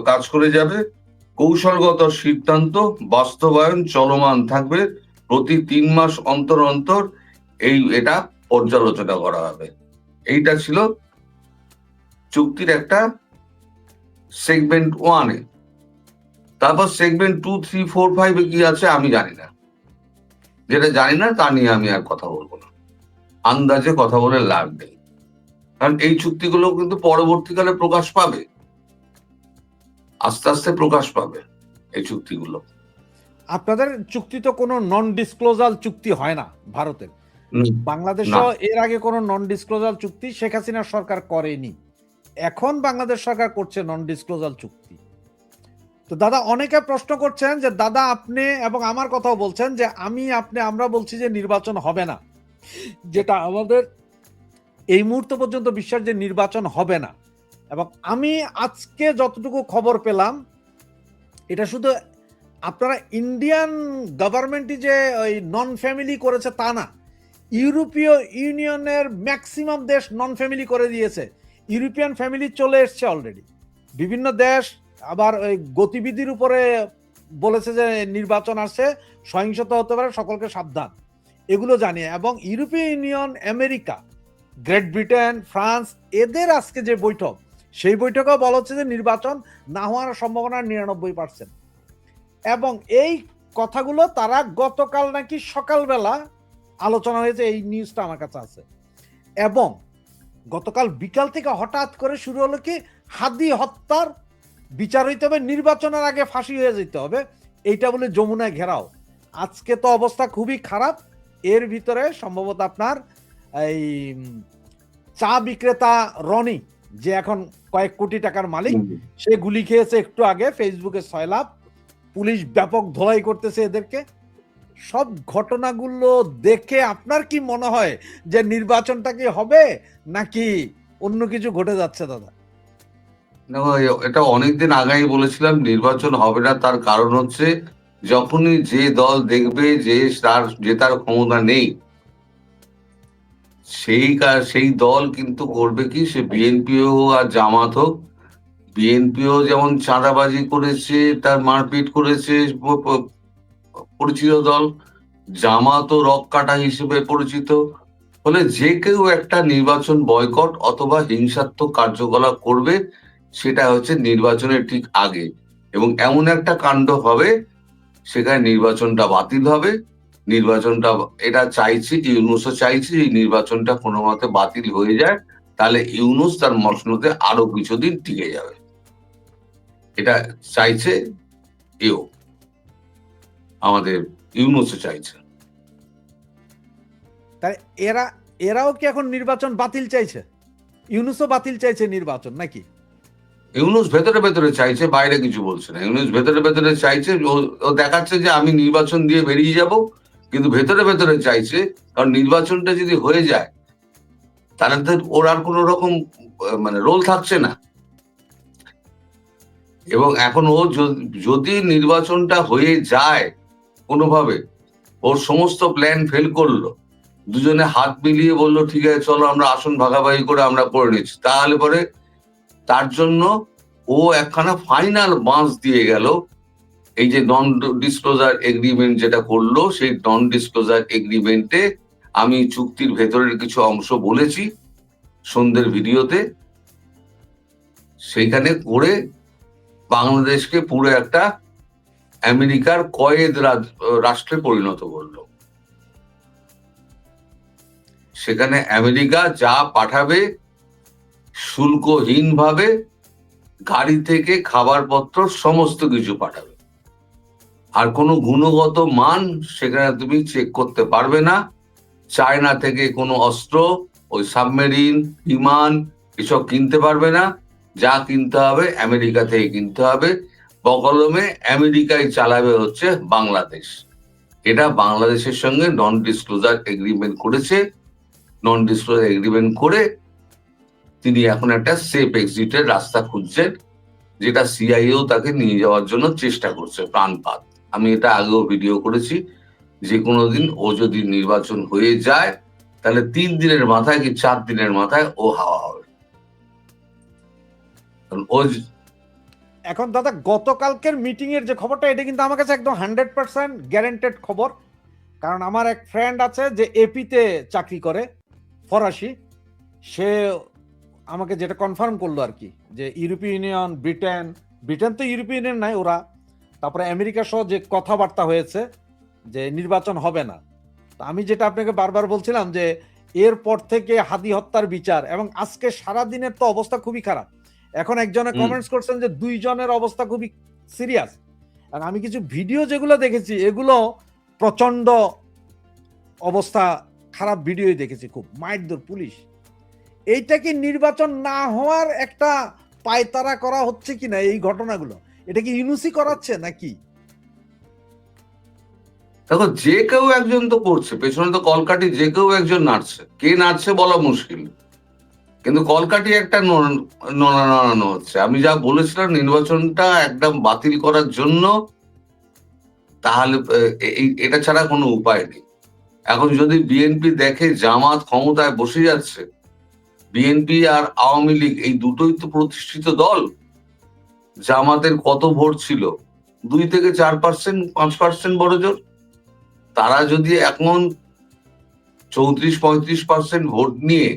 কাজ করে যাবে। কৌশলগত সিদ্ধান্ত বাস্তবায়ন চলমান থাকবে, প্রতি 3 মাস অন্তর অন্তর এটা পর্যালোচনা করা হবে। এইটা ছিল চুক্তির একটা সেগমেন্ট 1-এ। তারপর সেগমেন্ট 2, 3, 4, 5 কি আছে আমি জানি না, যেটা জানি না তা নিয়ে আমি আর কথা বলবো না, আন্দাজে কথা বলে লাভ নেই, কারণ এই চুক্তিগুলো কিন্তু পরবর্তীকালে প্রকাশ পাবে, আস্তে আস্তে প্রকাশ পাবে এই চুক্তিগুলো। আপনাদের চুক্তি তো কোনো নন ডিসক্লোজাল চুক্তি হয় না ভারতের? বাংলাদেশও এর আগে কোনো নন ডিসক্লোজার চুক্তি শেখ হাসিনার সরকার করেনি, এখন বাংলাদেশ সরকার করছে নন ডিসক্লোজার চুক্তি। তো দাদা অনেকে প্রশ্ন করছেন যে দাদা আপনি এবং আমার কথাও বলছেন যে আমরা বলছি যে নির্বাচন হবে না, যেটা আমাদের এই মুহূর্ত পর্যন্ত বিশ্বাস যে নির্বাচন হবে না। এবং আমি আজকে যতটুকু খবর পেলাম, এটা শুধু আপনারা ইন্ডিয়ান গভর্নমেন্টই যে ওই নন ফ্যামিলি করেছে তা না, ইউরোপীয় ইউনিয়নের ম্যাক্সিমাম দেশ নন ফ্যামিলি করে দিয়েছে। ইউরোপিয়ান ফ্যামিলি চলে এসছে অলরেডি। বিভিন্ন দেশ আবার ওই গতিবিধির উপরে বলেছে যে নির্বাচন আসছে, সহিংসতা হতে পারে, সকলকে সাবধান, এগুলো জানিয়ে। এবং ইউরোপীয় union, America, great Britain, France, এদের আজকে যে বৈঠক, সেই বৈঠকেও বলা হচ্ছে যে নির্বাচন না হওয়ার সম্ভাবনা 99%। এবং এই কথাগুলো তারা গতকাল নাকি সকালবেলা আলোচনা হয়েছে, এই নিউজটা আমার কাছে আছে। এবং গতকাল বিকাল থেকে হঠাৎ করে শুরু হলো কি, হাদি হত্যার বিচার হইতে হবে, নির্বাচনের আগে ফাঁসি হয়ে যেতে হবে, এইটা বলে যমুনায় ঘেরাও। আজকে তো অবস্থা খুবই খারাপ। এর ভিতরে সম্ভবত আপনার এই চা বিক্রেতা রনি, যে এখন কয়েক কোটি টাকার মালিক, সে গুলি খেয়েছে একটু আগে, ফেসবুকে 6 লাখ, পুলিশ ব্যাপক ধোলাই করতেছে এদেরকে। সব ঘটনাগুলো দেখে আপনার কি মনে হয় যে নির্বাচনটা কি হবে নাকি অন্য কিছু ঘটে যাচ্ছে দাদা? এটা অনেকদিন আগেই বলেছিলাম নির্বাচন হবে না। তার কারণ হচ্ছে যখনই যে দল দেখবে যে তার জেতার ক্ষমতা নেই, সেই দল কিন্তু করবে কি, সে বিএনপি হোক আর জামাত হোক, বিএনপিও যেমন চাঁদাবাজি করেছে, তার মারপিট করেছে, পরিচিত দল, জামাতও রক কাটা হিসেবে পরিচিত। ফলে যে কেউ একটা নির্বাচন বয়কট অথবা হিংসাত্মক কার্যকলাপ করবে, সেটা হচ্ছে নির্বাচনের ঠিক আগে। এবং এমন একটা কাণ্ড হবে, সেখানে নির্বাচনটা বাতিল হবে। নির্বাচনটা, এটা চাইছে, ইউনূসও চাইছে এই নির্বাচনটা কোনো মতে বাতিল হয়ে যায়, তাহলে ইউনূস তার মসনদে আরো কিছুদিন টিকে যাবে। এটা চাইছে আমাদের ইউনূসও চাইছে। তাই এরাও কি এখন নির্বাচন বাতিল চাইছে? ইউনূসও বাতিল চাইছে নির্বাচন নাকি? ইউনূস ভেতরে ভেতরে চাইছে, বাইরে কিছু বলছে না। ইউনূস ভেতরে ভেতরে চাইছে, ও দেখাচ্ছে যে আমি নির্বাচন দিয়ে বেরিয়ে যাব, কিন্তু ভেতরে ভেতরে চাইছে। কারণ নির্বাচনটা যদি হয়ে যায়, তাহলে তো ওর আর কোনো রকম মানে রোল থাকছে না। এবং এখন ও যদি নির্বাচনটা হয়ে যায় কোনোভাবে, ওর সমস্ত প্ল্যান ফেল করলো, দুজনে হাত মিলিয়ে বললো ঠিক আছে চলো আমরা আসন ভাগাভাগি করে আমরা করে নিচ্ছি, তাহলে পরে তার জন্য ও একখানা ফাইনাল বাঁশ দিয়ে গেল। এই যে নন ডিসক্লোজার এগ্রিমেন্ট যেটা করলো, সেই নন ডিসক্লোজার এগ্রিমেন্টে আমি চুক্তির ভেতরের কিছু অংশ বলেছি সন্ধ্যের ভিডিওতে, সেইখানে করে বাংলাদেশকে পুরো একটা আমেরিকার কয়েদ রাষ্ট্রে পরিণত করলো। সেখানে আমেরিকা যা পাঠাবে শুল্কহীন ভাবে, গাড়ি থেকে খাবারপত্র সমস্ত কিছু পাঠাবে, আর কোনো গুণগত মান সেখানে তুমি চেক করতে পারবে না। চায়না থেকে কোনো অস্ত্র, ওই সাবমেরিন, বিমান, এসব কিনতে পারবে না। যা কিনতে হবে আমেরিকা থেকে কিনতে হবে। বকলমে আমেরিকায় চালাবে হচ্ছে বাংলাদেশ। এটা বাংলাদেশের সঙ্গে নন ডিসক্লোজার এগ্রিমেন্ট করেছে। নন ডিসক্লোজার এগ্রিমেন্ট করে তিনি এখন একটা সেফ এক্সিটের রাস্তা খুঁজছেন, যেটা সিআইএও তাকে নিয়ে যাওয়ার জন্য চেষ্টা করছে প্রাণপাত। আমি এটা আগেও ভিডিও করেছি, যে কোনো দিন ও যদি নির্বাচন হয়ে যায়, তাহলে 3 দিনের মাথায় কি 4 দিনের মাথায় ও হাওয়া হবে। এখন দাদা গতকালকের মিটিং এর যে খবরটা, এটা কিন্তু আমার কাছে একদম 100% গ্যারান্টেড খবর। কারণ আমার এক ফ্রেন্ড আছে যে এপিতে চাকরি করে, ফরাসি, সে আমাকে যেটা কনফার্ম করলো আর কি, যে ইউরোপীয় ইউনিয়ন, ব্রিটেন তো ইউরোপীয় ইউনিয়ন নাই ওরা, তারপরে আমেরিকা সহ যে কথাবার্তা হয়েছে যে নির্বাচন হবে না। তো আমি যেটা আপনাকে বারবার বলছিলাম যে এরপর থেকে হাদি হত্যার বিচার, এবং আজকে সারা দিনের তো অবস্থা খুবই খারাপ। এখন একজনে কমেন্টস করছেন যে 2 জনের অবস্থা খুবই সিরিয়াস। আর আমি কিছু ভিডিও যেগুলো দেখেছি, এগুলো প্রচন্ড অবস্থা খারাপ ভিডিও দেখেছি, খুব মাইরধর পুলিশ। এইটা কি নির্বাচন না হওয়ার একটা পায়তারা করা হচ্ছে কিনা এই ঘটনাগুলো? এটা কি ইউনুসি করাচ্ছে নাকি? দেখো, যে কেউ একজন তো করছে, পেছনে তো কলকাঠি যে কেউ একজন নাড়ছে, কে নাড়ছে বলা মুশকিল, কিন্তু কলকাঠি একটা নড়ানো হচ্ছে। আমি যা বলেছিলাম নির্বাচনটা একদম বাতিল করার জন্য, তাহলে এটা ছাড়া কোনো উপায় নেই। এখন যদি বিএনপি দেখে জামাত ক্ষমতায় বসে যাচ্ছে, বিএনপি আর আওয়ামী লীগ এই দুটোই তো প্রতিষ্ঠিত দল। জামাতের কত ভোট ছিল? 2 থেকে 4%, 5% বড় জোর। তারা যদি এখন 34-35% ভোট নিয়ে,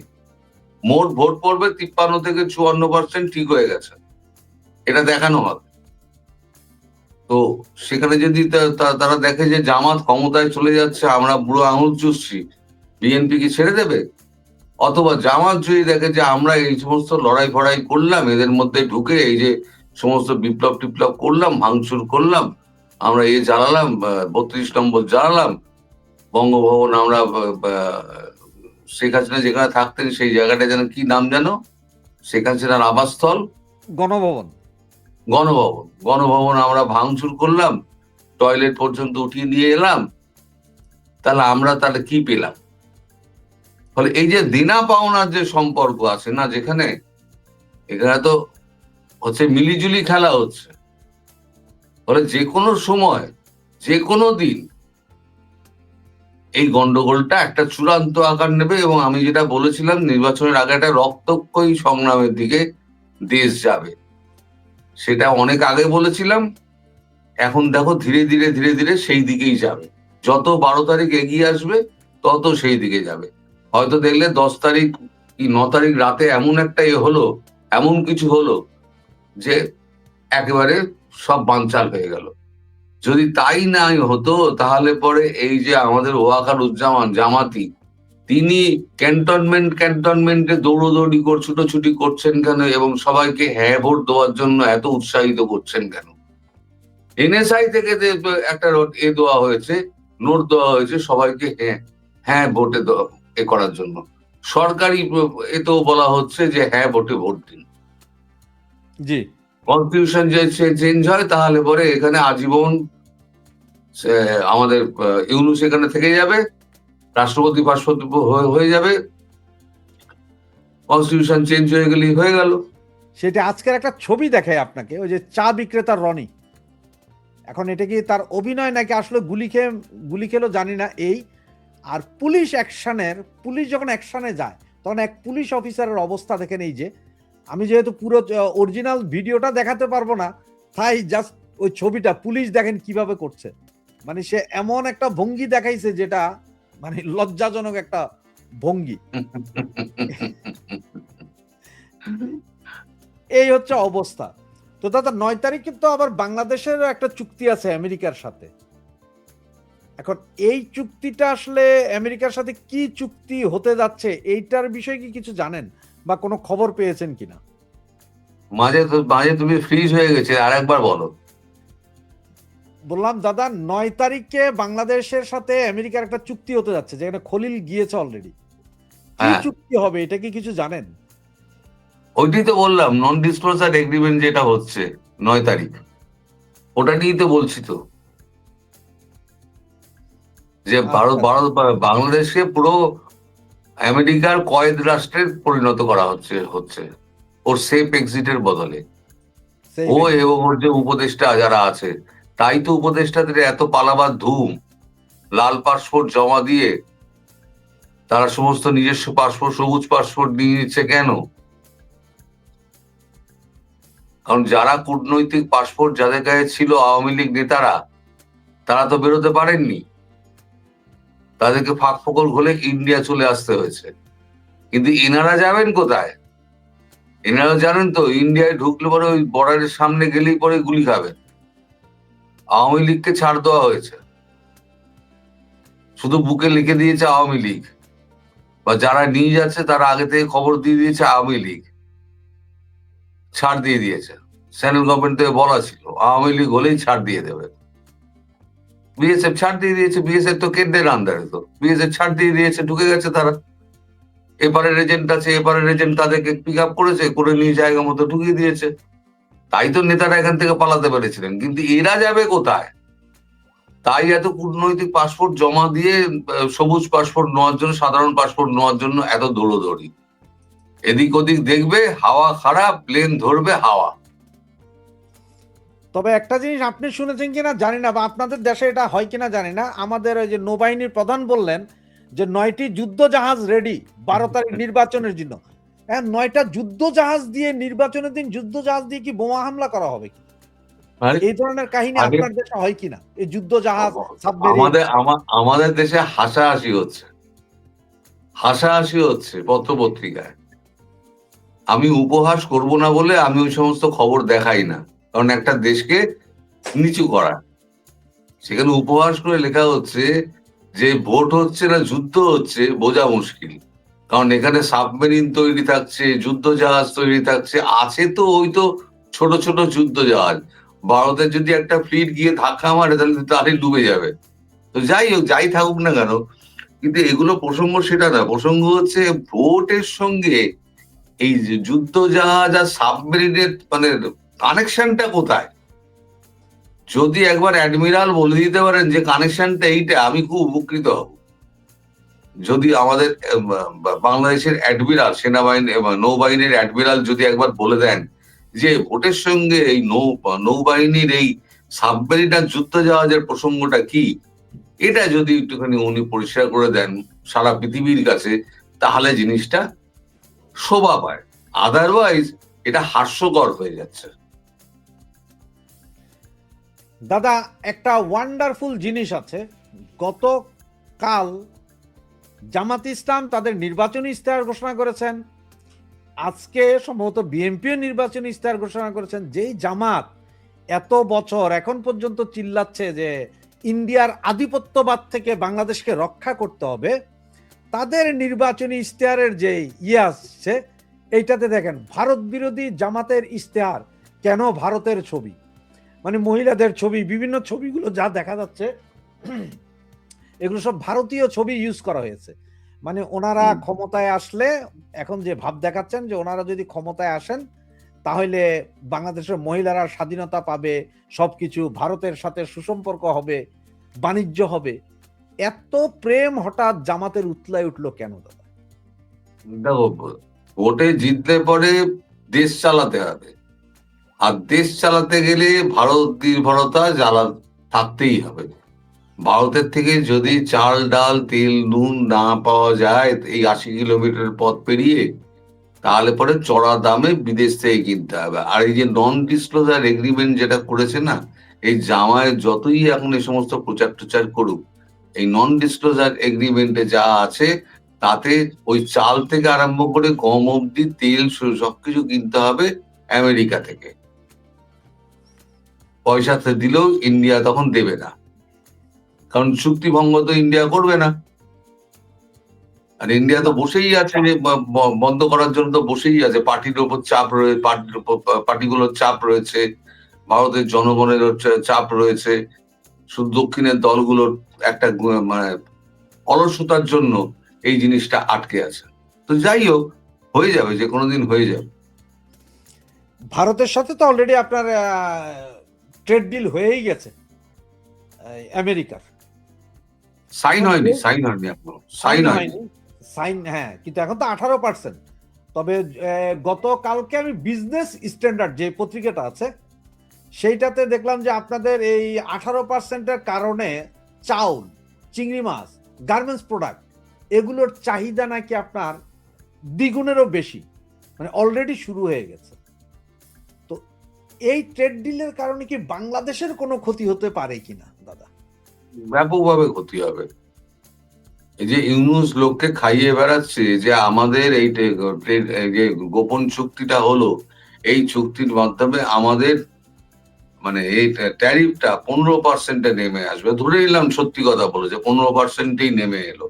মোট ভোট পড়বে 53 থেকে 54% ঠিক হয়ে গেছে, এটা দেখানো হবে। তো সেখানে যদি তারা দেখে যে জামাত ক্ষমতায় চলে যাচ্ছে, আমরা বুড়ো আঙুল চুষছি, বিএনপি কি ছেড়ে দেবে? অথবা জামাত যদি দেখে যে আমরা এই সমস্ত লড়াই ফড়াই করলাম, এদের মধ্যে ঢুকে এই যে সমস্ত বিপ্লব টিপ্লব করলাম, ভাঙচুর করলাম, আমরা জ্বালালাম, 32 নম্বর জ্বালালাম, বঙ্গভবন আমরা, শেখ হাসিনা যেখানে থাকতেন সেই জায়গাটা যেন কি নাম যেন, শেখ হাসিনার আবাসস্থল, গণভবন। গণভবন আমরা ভাঙচুর করলাম, টয়লেট পর্যন্ত উঠিয়ে নিয়ে এলাম, তাহলে কি পেলাম? ফলে এই যে দেনা পাওনার যে সম্পর্ক আছে না, যেখানে এখানে তো হচ্ছে মিলিজুলি খেলা হচ্ছে। ফলে যে কোনো সময়, যে কোনো দিন এই গন্ডগোলটা একটা চূড়ান্ত আকার নেবে, এবং আমি যেটা বলেছিলাম নির্বাচনের আগে একটা রক্তক্ষয়ী সংগ্রামের দিকে দেশ যাবে, সেটা অনেক আগে বলেছিলাম। এখন দেখো ধীরে ধীরে সেই দিকেই যাবে। যত 12 তারিখ এগিয়ে আসবে তত সেই দিকে যাবে। হয়তো দেখলে 10 তারিখ কি 9 তারিখ রাতে এমন একটা হলো, এমন কিছু হলো যে একেবারে সব বানচাল হয়ে গেল। যদি তাই নাই হতো, তাহলে পরে এই যে আমাদের ওয়াকারুজ্জামান জামাতি, তিনি ক্যান্টনমেন্টে দৌড়দৌড়ি ছুটোছুটি করছেন কেন, এবং সবাইকে হ্যাঁ ভোট দেওয়ার জন্য এত উৎসাহিত করছেন কেন? এনএসআই থেকে একটা দেওয়া হয়েছে, নোট দেওয়া হয়েছে সবাইকে হ্যাঁ ভোটে করার জন্য। সরকারি এতেও বলা হচ্ছে যে হ্যাঁ ভোটে ভোট দিন। জি, কনস্টিটিউশন যে চেঞ্জ হয়, তাহলে পরে এখানে আজীবন আমাদের ইউনূস এখানে থেকে যাবে, রাষ্ট্রপতি পার্শ্বপতি হয়ে যাবে, কনস্টিটিউশন চেঞ্জ হয়ে গেলেই হয়ে গেল। সেটা আজকের একটা ছবি দেখায় আপনাকে, ওই যে চা বিক্রেতা রনি, এখন এটা কি তার অভিনয় নাকি আসলে গুলি খেলো জানি না। এই আর পুলিশ যখন অ্যাকশনে যায়, তখন এক পুলিশ অফিসারের অবস্থা দেখেন। এই যে আমি যেহেতু পুরো অরিজিনাল ভিডিওটা দেখাতে পারবো না, তাই জাস্ট ওই ছবিটা পুলিশ দেখেন কিভাবে করছে। মানে সে এমন একটা ভঙ্গি দেখাইছে যেটা মানে লজ্জাজনক একটা ভঙ্গি। এই হচ্ছে অবস্থা। তো দাদা 9 তারিখ কিন্তু আবার বাংলাদেশের একটা চুক্তি আছে আমেরিকার সাথে। এখন এই চুক্তিটা আসলে আমেরিকার সাথে কি চুক্তি হতে যাচ্ছে, এইটার বিষয়ে কি কিছু জানেন বা কোনো খবর পেয়েছেন কিনা? মাঝে তুমি ফ্রিজ হয়ে গেছে, আর একবার বলো। বললাম দাদা 9 তারিখে বাংলাদেশের সাথে আমেরিকার একটা চুক্তি হতে যাচ্ছে, যেখানে খলিল গিয়েছে অলরেডি। কি চুক্তি হবে এটা কি কিছু জানেন? ওইটাই তো বললাম, নন ডিসক্লোজার এগ্রিমেন্ট যেটা হচ্ছে 9 তারিখ, ওটা নিয়েই তো বলছি তো, যে বাংলাদেশকে পুরো আমেরিকার কয়েদ রাষ্ট্রে পরিণত করা হচ্ছে ওর সেফ এক্সিটের বদলে। ও এবং ওর যে উপদেষ্টা যারা আছে, তাই তো উপদেষ্টাদের এত পালাবার ধুম। লাল পাসপোর্ট জমা দিয়ে তারা সমস্ত নিজস্ব পাসপোর্ট, সবুজ পাসপোর্ট নিয়ে নিচ্ছে কেন? কারণ যারা কূটনৈতিক পাসপোর্ট যাদের গায়ে ছিল, আওয়ামী লীগ নেতারা, তারা তো বেরোতে পারেননি, তাদেরকে ফাঁক ফোকর হলে ইন্ডিয়া চলে আসতে হয়েছে। কিন্তু এনারা যাবেন কোথায়? এনারা জানেন তো ইন্ডিয়ায় ঢুকলে পরে ওই বর্ডারের সামনে গেলেই পরে গুলি খাবেন। আওয়ামী লীগকে ছাড় দেওয়া হয়েছে, শুধু বুকে লিখে দিয়েছে আওয়ামী লীগ, বা যারা নিয়ে যাচ্ছে তারা আগে থেকে খবর দিয়ে দিয়েছে আওয়ামী লীগ, ছাড় দিয়ে দিয়েছে। সেন্ট্রাল গভর্নমেন্ট থেকে বলা ছিল আওয়ামী লীগ হলেই ছাড় দিয়ে দেবে। বিএসএফ ছাড় দিয়ে দিয়েছে, বিএসএফ তো কেন্দ্রের আন্ডারে, তো বিএসএফ ছাড় দিয়ে দিয়েছে, ঢুকে গেছে তারা। এপারের এজেন্ট আছে, এপারের এজেন্ট তাদেরকে পিক আপ করেছে, করে নিয়ে জায়গা মতো ঢুকিয়ে দিয়েছে। তাই তো নেতারা এখান থেকে পালাতে পেরেছিলেন। কিন্তু এরা যাবে কোথায়? তাই এত কূটনৈতিক পাসপোর্ট জমা দিয়ে সবুজ পাসপোর্ট নেওয়ার জন্য, সাধারণ পাসপোর্ট নেওয়ার জন্য এত দৌড়োদৌড়ি। এদিক ওদিক দেখবে হাওয়া খারাপ, প্লেন ধরবে হাওয়া। তবে একটা জিনিস আপনি শুনেছেন কিনা জানি না, বা আপনাদের দেশে এটা হয় কিনা জানি না, আমাদের ওই যে নৌবাহিনীর প্রধান বললেন যে 9টি যুদ্ধ জাহাজ রেডি 12 তারিখ নির্বাচনের জন্য। হ্যাঁ, 9টা যুদ্ধ জাহাজ দিয়ে নির্বাচনের দিন যুদ্ধ জাহাজ দিয়ে কি বোমা হামলা করা হবে কি? এই ধরনের কাহিনী আপনার দেশে হয় কিনা? এই যুদ্ধ জাহাজ, আমাদের দেশে হাসাহাসি হচ্ছে, হাসাহাসি হচ্ছে পত্রপত্রিকায়। আমি উপহাস করব না বলে আমি ওই সমস্ত খবর দেখাই না, কারণ একটা দেশকে নিচু করা। সেখানে উপহাস করে লেখা হচ্ছে যে ভোট হচ্ছে না যুদ্ধ হচ্ছে, বোঝা মুশকিল। কারণ এখানে সাবমেরিন তৈরি থাকছে, যুদ্ধ জাহাজ তৈরি থাকছে, আছে তো ওই তো ছোট ছোট যুদ্ধ জাহাজ। ভারতের যদি একটা ফ্লিট গিয়ে ধাক্কা মারে তাহলে তারই ডুবে যাবে। তো যাই হোক, যাই থাকুক না কেন, কিন্তু এগুলো প্রসঙ্গ সেটা না। প্রসঙ্গ হচ্ছে ভোটের সঙ্গে এই যে যুদ্ধ জাহাজ আর সাবমেরিনের মানে কানেকশনটা কোথায়? যদি একবার অ্যাডমিরাল বলে দিতে পারেন যে কানেকশনটা এইটা, আমি খুব উপকৃত হব। যদি আমাদের বাংলাদেশের অ্যাডমিরাল, সেনাবাহিনী নৌবাহিনীর অ্যাডমিরাল যদি একবার বলে দেন যে ভোটের সঙ্গে এই নৌবাহিনীর এই সাবমেরিন আর যুদ্ধ জাহাজের প্রসঙ্গটা কি, এটা যদি একটুখানি উনি পরিষ্কার করে দেন সারা পৃথিবীর কাছে, তাহলে জিনিসটা শোভা পায়। আদারওয়াইজ এটা হাস্যকর হয়ে যাচ্ছে। দাদা, একটা ওয়ান্ডারফুল জিনিস আছে। গতকাল জামাত ইসলাম তাদের নির্বাচনী ইশতেহার ঘোষণা করেছেন, আজকে সম্ভবত বিএনপিও নির্বাচনী ইশতেহার ঘোষণা করেছেন। যেই জামাত এত বছর এখন পর্যন্ত চিল্লাচ্ছে যে ইন্ডিয়ার আধিপত্যবাদ থেকে বাংলাদেশকে রক্ষা করতে হবে, তাদের নির্বাচনী ইশতেহারের যে আসছে এইটাতে দেখেন ভারত বিরোধী জামাতের ইশতেহার। কেন ভারতের ছবি, মানে মহিলাদের ছবি, বিভিন্ন ছবিগুলো যা দেখা যাচ্ছে এগুলো সব ভারতীয় ছবি ইউজ করা হয়েছে। মানে ওনারা ক্ষমতায় আসলে, এখন যে ভাব দেখাচ্ছেন যে ওনারা যদি ক্ষমতায় আসেন তাহলে বাংলাদেশের মহিলারা স্বাধীনতা পাবে, সবকিছু ভারতের সাথে সুসম্পর্ক হবে, বাণিজ্য হবে। এত প্রেম হঠাৎ জামাতের উতলায় উঠলো কেন দাদা? দেখো, ভোটে জিতলে পরে দেশ চালাতে হবে, আর দেশ চালাতে গেলে ভারত নির্ভরতা থাকতেই হবে। ভারতের থেকে যদি চাল ডাল তেল নুন না পাওয়া যায় এই 80 কিলোমিটার পথ পেরিয়ে, তাহলে পরে চড়া দামে বিদেশ থেকে কিনতে হবে। আর এই যে নন ডিসক্লোজার এগ্রিমেন্ট যেটা করেছে না, এই জামায়াত যতই এখন এই সমস্ত প্রচার টচার করুক, এই নন ডিসক্লোজার এগ্রিমেন্টে যা আছে তাতে ওই চাল থেকে আরম্ভ করে গম অব্দি, তেল সবকিছু কিনতে হবে আমেরিকা থেকে। পয়সা দিলেও ইন্ডিয়া তখন দেবে না, কারণ চুক্তি ভঙ্গ তো ইন্ডিয়া করবে না। আর ইন্ডিয়া তো বসেই আছে যে বন্ধ করার জন্য, তো বসেই আছে। পার্টির উপর চাপ রয়েছে, পার্টিগুলোর চাপ রয়েছে, ভারতের জনগণের চাপ রয়েছে, শুধু দক্ষিণের দলগুলোর একটা মানে অলসতার জন্য এই জিনিসটা আটকে আছে। তো যাই হোক, হয়ে যাবে, যে কোনোদিন হয়ে যাবে। ভারতের সাথে তো অলরেডি আপনার ট্রেড ডিল হয়েই গেছে আমেরিকার। সাইন হয়নি এখনো, সাইন হয়নি। হ্যাঁ, কিন্তু এখন তো 18%। তবে গতকালকে আমি বিজনেস স্ট্যান্ডার্ড যে পত্রিকাটা আছে সেইটাতে দেখলাম যে আপনাদের এই 18%-এর কারণে চাউল, চিংড়ি মাছ, গার্মেন্টস প্রোডাক্ট এগুলোর চাহিদা নাকি আপনার দ্বিগুণেরও বেশি, মানে অলরেডি শুরু হয়ে গেছে। তো এই ট্রেড ডিলের কারণে কি বাংলাদেশের কোনো ক্ষতি হতে পারে কিনা দাদা? ব্যাপকভাবে ক্ষতি হবে। এই যে ইউনুস লোককে খাইয়ে বেড়াচ্ছে যে আমাদের এই যে গোপন চুক্তিটা হলো, এই চুক্তির মাধ্যমে আমাদের মানে এই ট্যারিফটা 15%-এ নেমে আসবে। ধরে নিলাম সত্যি কথা বলেছে, 15%-এই নেমে এলো।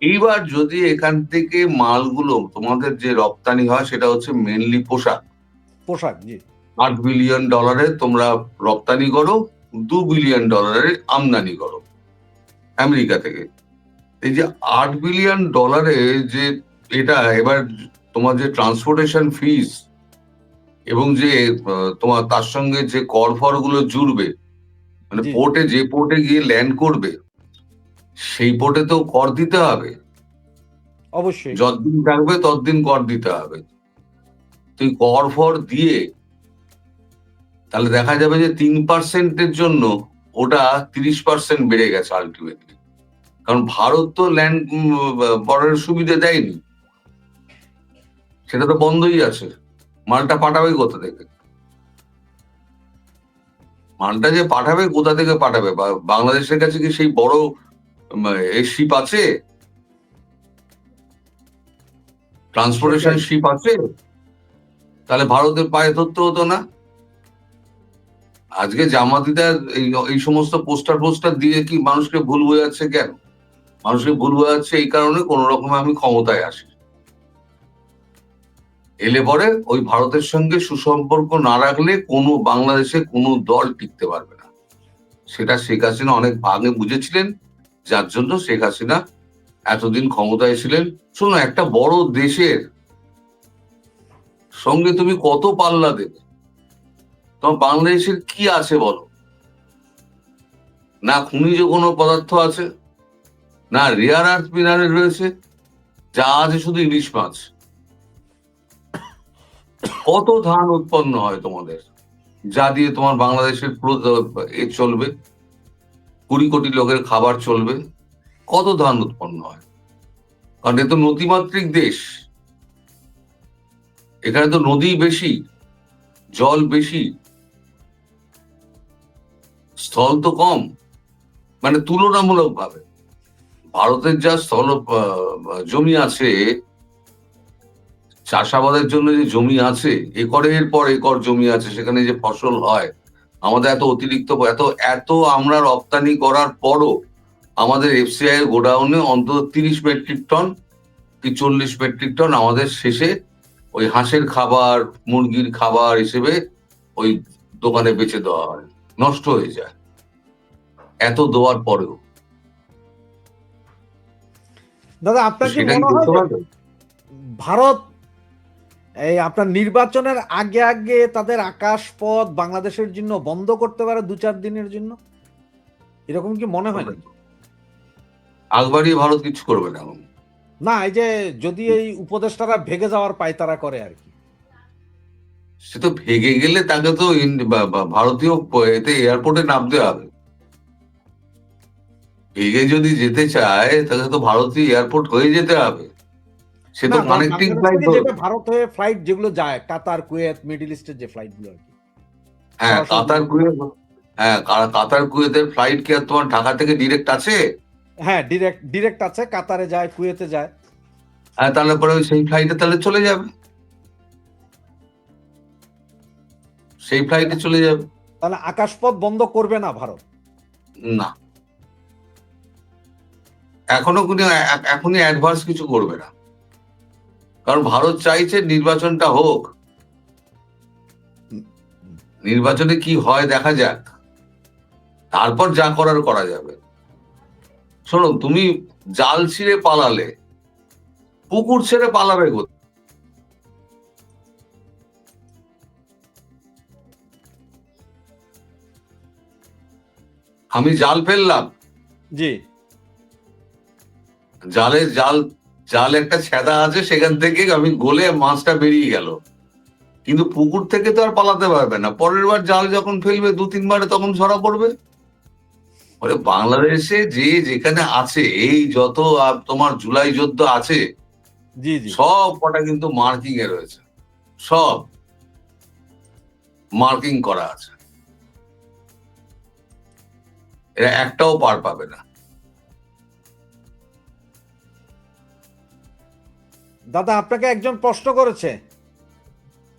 এইবার যদি এখান থেকে মালগুলো, তোমাদের যে রপ্তানি হয় সেটা হচ্ছে মেনলি পোশাক, জি $8 বিলিয়ন তোমরা রপ্তানি করো, $2 বিলিয়ন আমদানি করো আমেরিকা থেকে। এই যে $8 বিলিয়ন যে এটা, এবার তোমার যে ট্রান্সপোর্টেশন ফিস এবং যে তোমার তার সঙ্গে যে কর ফর গুলো জুড়বে, মানে জি পোর্টে, যে পোর্টে গিয়ে ল্যান্ড করবে সেই পোর্টে তো কর দিতে হবে, অবশ্যই। যতদিন থাকবে ততদিন কর দিতে হবে। তুই কর ফর দিয়ে তাহলে দেখা যাবে যে 3%-এর জন্য ওটা 30% বেড়ে গেছে আলটিমেটলি। কারণ ভারত তো ল্যান্ড বর্ডারের সুবিধা দেয়নি, সেটা তো বন্ধই আছে। মালটা পাঠাবে কোথা থেকে? মালটা যে পাঠাবে কোথা থেকে পাঠাবে? বাংলাদেশের কাছে কি সেই বড় শিপ আছে, ট্রান্সপোর্টেশন সেটাই। শিপ আছে? তাহলে ভারতের পায়ে ধরতে হতো না। আজকে জামাতিরা এই সমস্ত পোস্টার দিয়ে কি মানুষকে ভুল বোঝাচ্ছে কেন? মানুষকে ভুল বোঝাচ্ছে এই কারণে, কোন রকমে আমি ক্ষমতায় আসি, এলে পরে ওই ভারতের সঙ্গে সুসম্পর্ক না রাখলে কোনো বাংলাদেশে কোনো দল টিকতে পারবে না। সেটা শেখ হাসিনা অনেক আগে বুঝেছিলেন, যার জন্য শেখ হাসিনা এতদিন ক্ষমতায় ছিলেন। শোনো, একটা বড় দেশের সঙ্গে তুমি কত পাল্লা দেবে? তোমার বাংলাদেশের কি আছে বলো? না খনিজ কোনো পদার্থ আছে, না রেয়ার আর্থ মিনারেল রয়েছে, যা আছে শুধু ইলিশ মাছ। কত ধান উৎপন্ন হয় তোমাদের, যা দিয়ে তোমার বাংলাদেশের পুরো চলবে, 20 কোটি লোকের খাবার চলবে? কত ধান উৎপন্ন হয়? কারণ এ তো নদীমাতৃক দেশ, এখানে তো নদী বেশি, জল বেশি, স্থল তো কম। মানে তুলনামূলক ভাবে ভারতের যা স্থল জমি আছে, চাষাবাদের জন্য যে জমি আছে, একরের পর একর জমি আছে, সেখানে যে ফসল হয়, আমাদের এত অতিরিক্ত, এত এত আমরা রপ্তানি করার পরও আমাদের এফসিআই গোডাউনে অন্তত 30 মেট্রিক টন কি 40 মেট্রিক টন আমাদের শেষে ওই হাঁসের খাবার, মুরগির খাবার হিসেবে ওই দোকানে বেচে দেওয়া হয়, নষ্ট হয়ে যায় এত দেওয়ার পরেও। দাদা, আপনার কি সেটা কি মনে হয় করতে যে পারবে? ভারত এই আপনার নির্বাচনের আগে আগে তাদের আকাশপথ বাংলাদেশের জন্য বন্ধ করতে পারে 2-4 দিনের জন্য? এরকম কি মনে হয় নাকি? আগ বাড়িয়ে ভারত কিছু করবে না। না, এই যে যদি এই উপদেষ্টারা ভেগে যাওয়ার পায়তারা করে আর কি। সে তো ভেগে গেলে তাকে তো ভারতীয় এতে এয়ারপোর্টে নামতে হবে। ভেগে যদি যেতে চায় তাহলে তো ভারতীয় এয়ারপোর্ট হয়ে যেতে হবে। সে না, তো ধর কানেক্টিং বাংলাদেশ ফ্লাইট থেকে ধরবে। যেটা ভারত হয়ে ফ্লাইট যেগুলো যায়, কাতার, কুয়েত, মিডল ইস্টের যে ফ্লাইট গুলো আর কি, হ্যাঁ, সরাসরি। কাতার কুয়েতের ফ্লাইট কি আর তোমার ঢাকা থেকে ডিরেক্ট আছে? হ্যাঁ, ডিরেক্ট আছে, কাতারে যায়, কুয়েতে যায়। হ্যাঁ, তাহলে পরে সেই ফ্লাইটে তাহলে চলে যাবে, সেই ফ্লাইটে চলে যাবে। তাহলে আকাশপথ বন্ধ করবে না ভারত? না, এখনই অ্যাডভান্স কিছু করবে না, কারণ ভারত চাইছে নির্বাচনটা হোক। নির্বাচনে কি হয় দেখা যাক, তারপর যা করার করা যাবে। শোনো, তুমি জাল ছিঁড়ে পালালে পুকুর ছেড়ে পালাবে কোথায়? আমি জাল ফেললাম, জি, জাল একটা ছেদা আছে, সেখান থেকে আমি গলে মাছটা বেরিয়ে গেল, কিন্তু পুকুর থেকে তো আর পালাতে পারবে না। পরের বার জাল যখন ফেলবে 2-3 বারে, তখন ধরা পড়বে। বাংলাদেশে যে যেখানে আছে, এই যত তোমার জুলাই যুদ্ধ আছে, জি, জি। সব কটা কিন্তু মার্কিং এ রয়েছে, সব মার্কিং করা আছে, এরা একটাও পার পাবে না। দাদা, আপনাকে একজন প্রশ্ন করেছে,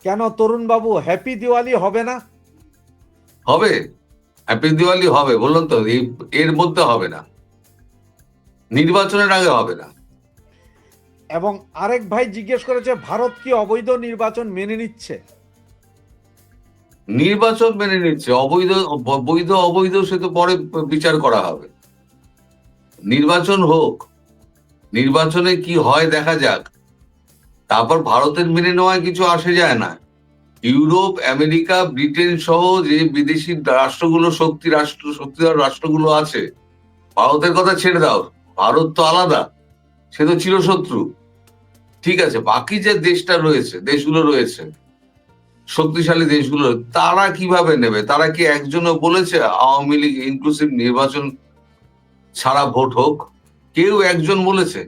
কেন তরুণ বাবু হ্যাপি দিওয়ালি হবে না? হবে, হ্যাপি দিওয়ালি হবে, বললাম তো, এর মধ্যে হবে না, নির্বাচনের আগে হবে না। এবং আরেক ভাই জিজ্ঞেস করেছে, ভারত কি অবৈধ নির্বাচন মেনে নিচ্ছে? নির্বাচন মেনে নিচ্ছে, অবৈধ বৈধ অবৈধ সে তো পরে বিচার করা হবে। নির্বাচন হোক, নির্বাচনে কি হয় দেখা যাক, তারপর ভারতের মেনে নেওয়ায় কিছু আসে যায় না। ইউরোপ, আমেরিকা, ব্রিটেন সহ যে বিদেশি রাষ্ট্রগুলো শক্তিধর রাষ্ট্রগুলো আছে, ভারতের কথা ছেড়ে দাও, ভারত তো আলাদা, সে তো চিরশত্রু। ঠিক আছে, বাকি যে দেশগুলো রয়েছে শক্তিশালী দেশগুলো, তারা কিভাবে নেবে? তারা কি একজনও বলেছে আওয়ামী লীগ ইনক্লুসিভ নির্বাচন ছাড়া ভোট হোক? কেউ একজন বলেছে?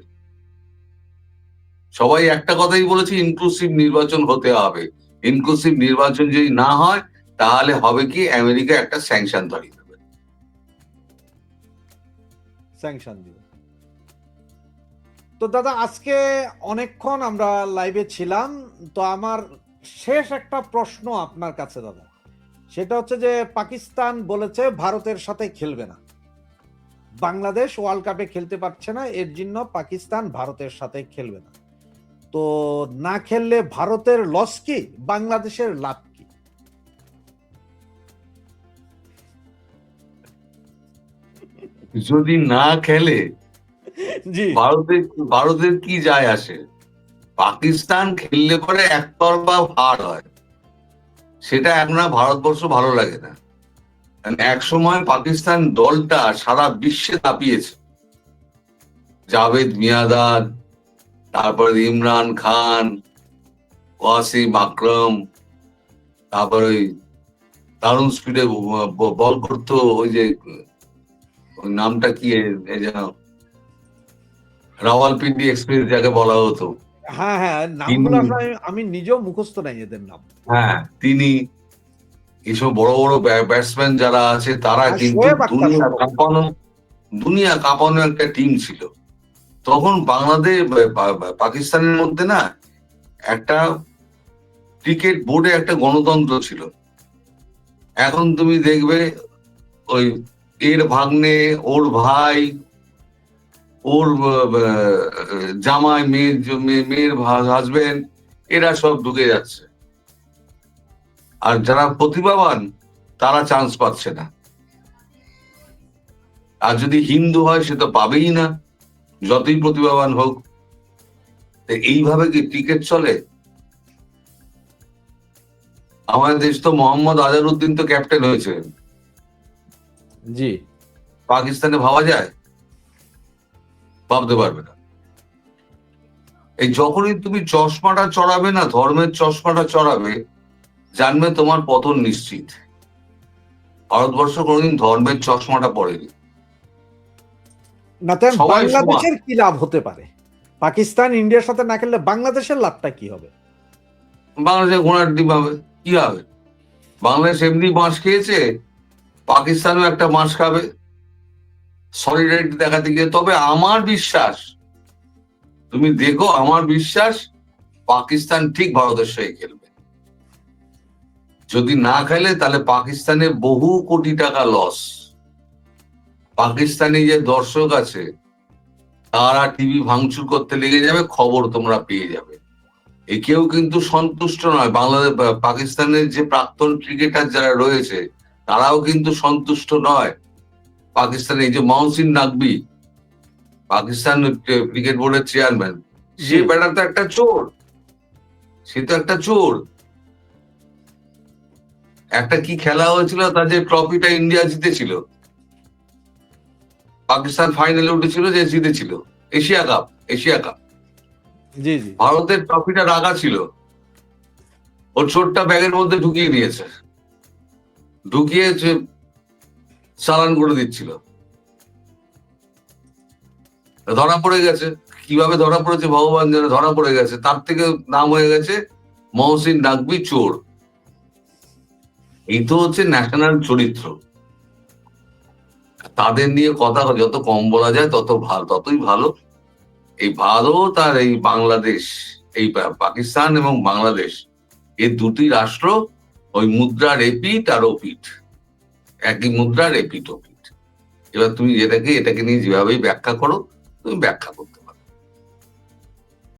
সবাই একটা কথাই বলেছে, ইনক্লুসিভ নির্বাচন হতে হবে। ইনক্লুসিভ নির্বাচন যদি না হয়, তাহলে হবে কি, আমেরিকা একটা স্যাংশন ধরিয়ে দেবে। স্যাংশন দিবে। তো দাদা, আজকে অনেকক্ষণ আমরা লাইভে ছিলাম, তো আমার শেষ একটা প্রশ্ন আপনার কাছে দাদা, সেটা হচ্ছে যে পাকিস্তান বলেছে ভারতের সাথে খেলবে না, বাংলাদেশ ওয়ার্ল্ড কাপে খেলতে পারছে না, এর জন্য পাকিস্তান ভারতের সাথে খেলবে না। তো না খেললে ভারতের লস কি, বাংলাদেশের লাভ কি? যদি না খেলে জি, ভারতের কি যায় আসে? পাকিস্তান খেললে পরে একতরফা হার হয়, সেটা এখন আর ভারতবর্ষ ভালো লাগে না। এক সময় পাকিস্তান দলটা সারা বিশ্বে তাপিয়েছে, জাভেদ মিয়াঁদাদ, তারপরে ইমরান খান, ওয়াসিম আকরম, তারপরে ওই দারুণ স্পিডে বল করতো, ওই যে ওই নামটা কি, এই যেন রাওয়ালপিন্ডি এক্সপ্রেস যাকে বলা হতো, হ্যাঁ হ্যাঁ, নামগুলো আসলে আমি নিজেও মুখস্থ নাই এদের নাম। হ্যাঁ তিনি, এইসব বড় বড় ব্যাটসম্যান যারা আছে তারা কিন্তু শোয়েব আখতার দুনিয়া কাঁপানো একটা টিম ছিল। তখন বাংলাদেশ পাকিস্তানের মধ্যে না একটা ক্রিকেট বোর্ডে একটা গণতন্ত্র ছিল। এখন তুমি দেখবে ওই এর ভাগ্নে, ওর ভাই, ওর জামাই, মেয়ের হাজবেন্ড, এরা সব ঢুকে যাচ্ছে, আর যারা প্রতিভাবান তারা চান্স পাচ্ছে না। আর যদি হিন্দু হয় সে তো পাবেই না, যতই প্রতিভাবান হোক। এইভাবে কি ক্রিকেট চলে? আমাদের দেশ তো মোহাম্মদ আজহারউদ্দিন তো ক্যাপ্টেন হয়েছে, জি, পাকিস্তানে ভাবা যায়? ভাবতে পারবে না। এই যখনই তুমি চশমাটা চড়াবে না, ধর্মের চশমাটা চড়াবে, জানবে তোমার পতন নিশ্চিত। ভারতবর্ষ কোনোদিন ধর্মের চশমাটা পড়েনি। না, তাই সবাই বাংলাদেশের কি লাভ হতে পারে? পাকিস্তান ইন্ডিয়ার সাথে না খেললে বাংলাদেশের লাভটা কি হবে? বাংলাদেশে ঘোড়ার ডিম হবে, কি হবে? বাংলাদেশ এমনি বাঁশ খেয়েছে, পাকিস্তানও একটা বাঁশ খাবে সলিডারিটি দেখাতে গিয়ে। তবে আমার বিশ্বাস, তুমি দেখো, আমার বিশ্বাস পাকিস্তান ঠিক ভারতের সঙ্গে খেলবে। যদি না খেলে তাহলে পাকিস্তানে বহু কোটি টাকা লস। পাকিস্তানি যে দর্শক আছে তারা টিভি ভাঙচুর করতে লেগে যাবে, খবর তোমরা পেয়ে যাবে। কেউ কিন্তু সন্তুষ্ট নয়। বাংলাদেশ পাকিস্তানের যে প্রাক্তন ক্রিকেটার যারা রয়েছে তারাও কিন্তু সন্তুষ্ট নয়। পাকিস্তানের এই যে মহসিন নাকবি, পাকিস্তান ক্রিকেট বোর্ডের চেয়ারম্যান, সে বেটা তো একটা চোর, সে তো একটা চোর। একটা কি খেলা হয়েছিল, তার যে ট্রফিটা ইন্ডিয়া জিতেছিল, পাকিস্তান ফাইনালে উঠেছিল, যে জিতেছিল এশিয়া কাপ, জি জি, ভারতের ট্রফিটা রাখা ছিল, ওর চোরটা ব্যাগের মধ্যে ঢুকিয়ে চালান করে দিচ্ছিল, ধরা পড়ে গেছে। কিভাবে ধরা পড়েছে ভগবান জানে, ধরা পড়ে গেছে। তার থেকে নাম হয়ে গেছে মহসিন নাকবি চোর। এই তো হচ্ছে ন্যাশনাল চরিত্র। তাদের নিয়ে কথা যত কম বলা যায় ততই ভালো। এই ভারত আর এই বাংলাদেশ, এই পাকিস্তান এবং বাংলাদেশ, এই দুটি রাষ্ট্র ওই মুদ্রার এপিঠ আর ওপিঠ, একই মুদ্রার এপিঠ ওপিঠ। এবার তুমি এটাকে নিয়ে যেভাবেই ব্যাখ্যা করো, তুমি ব্যাখ্যা করতে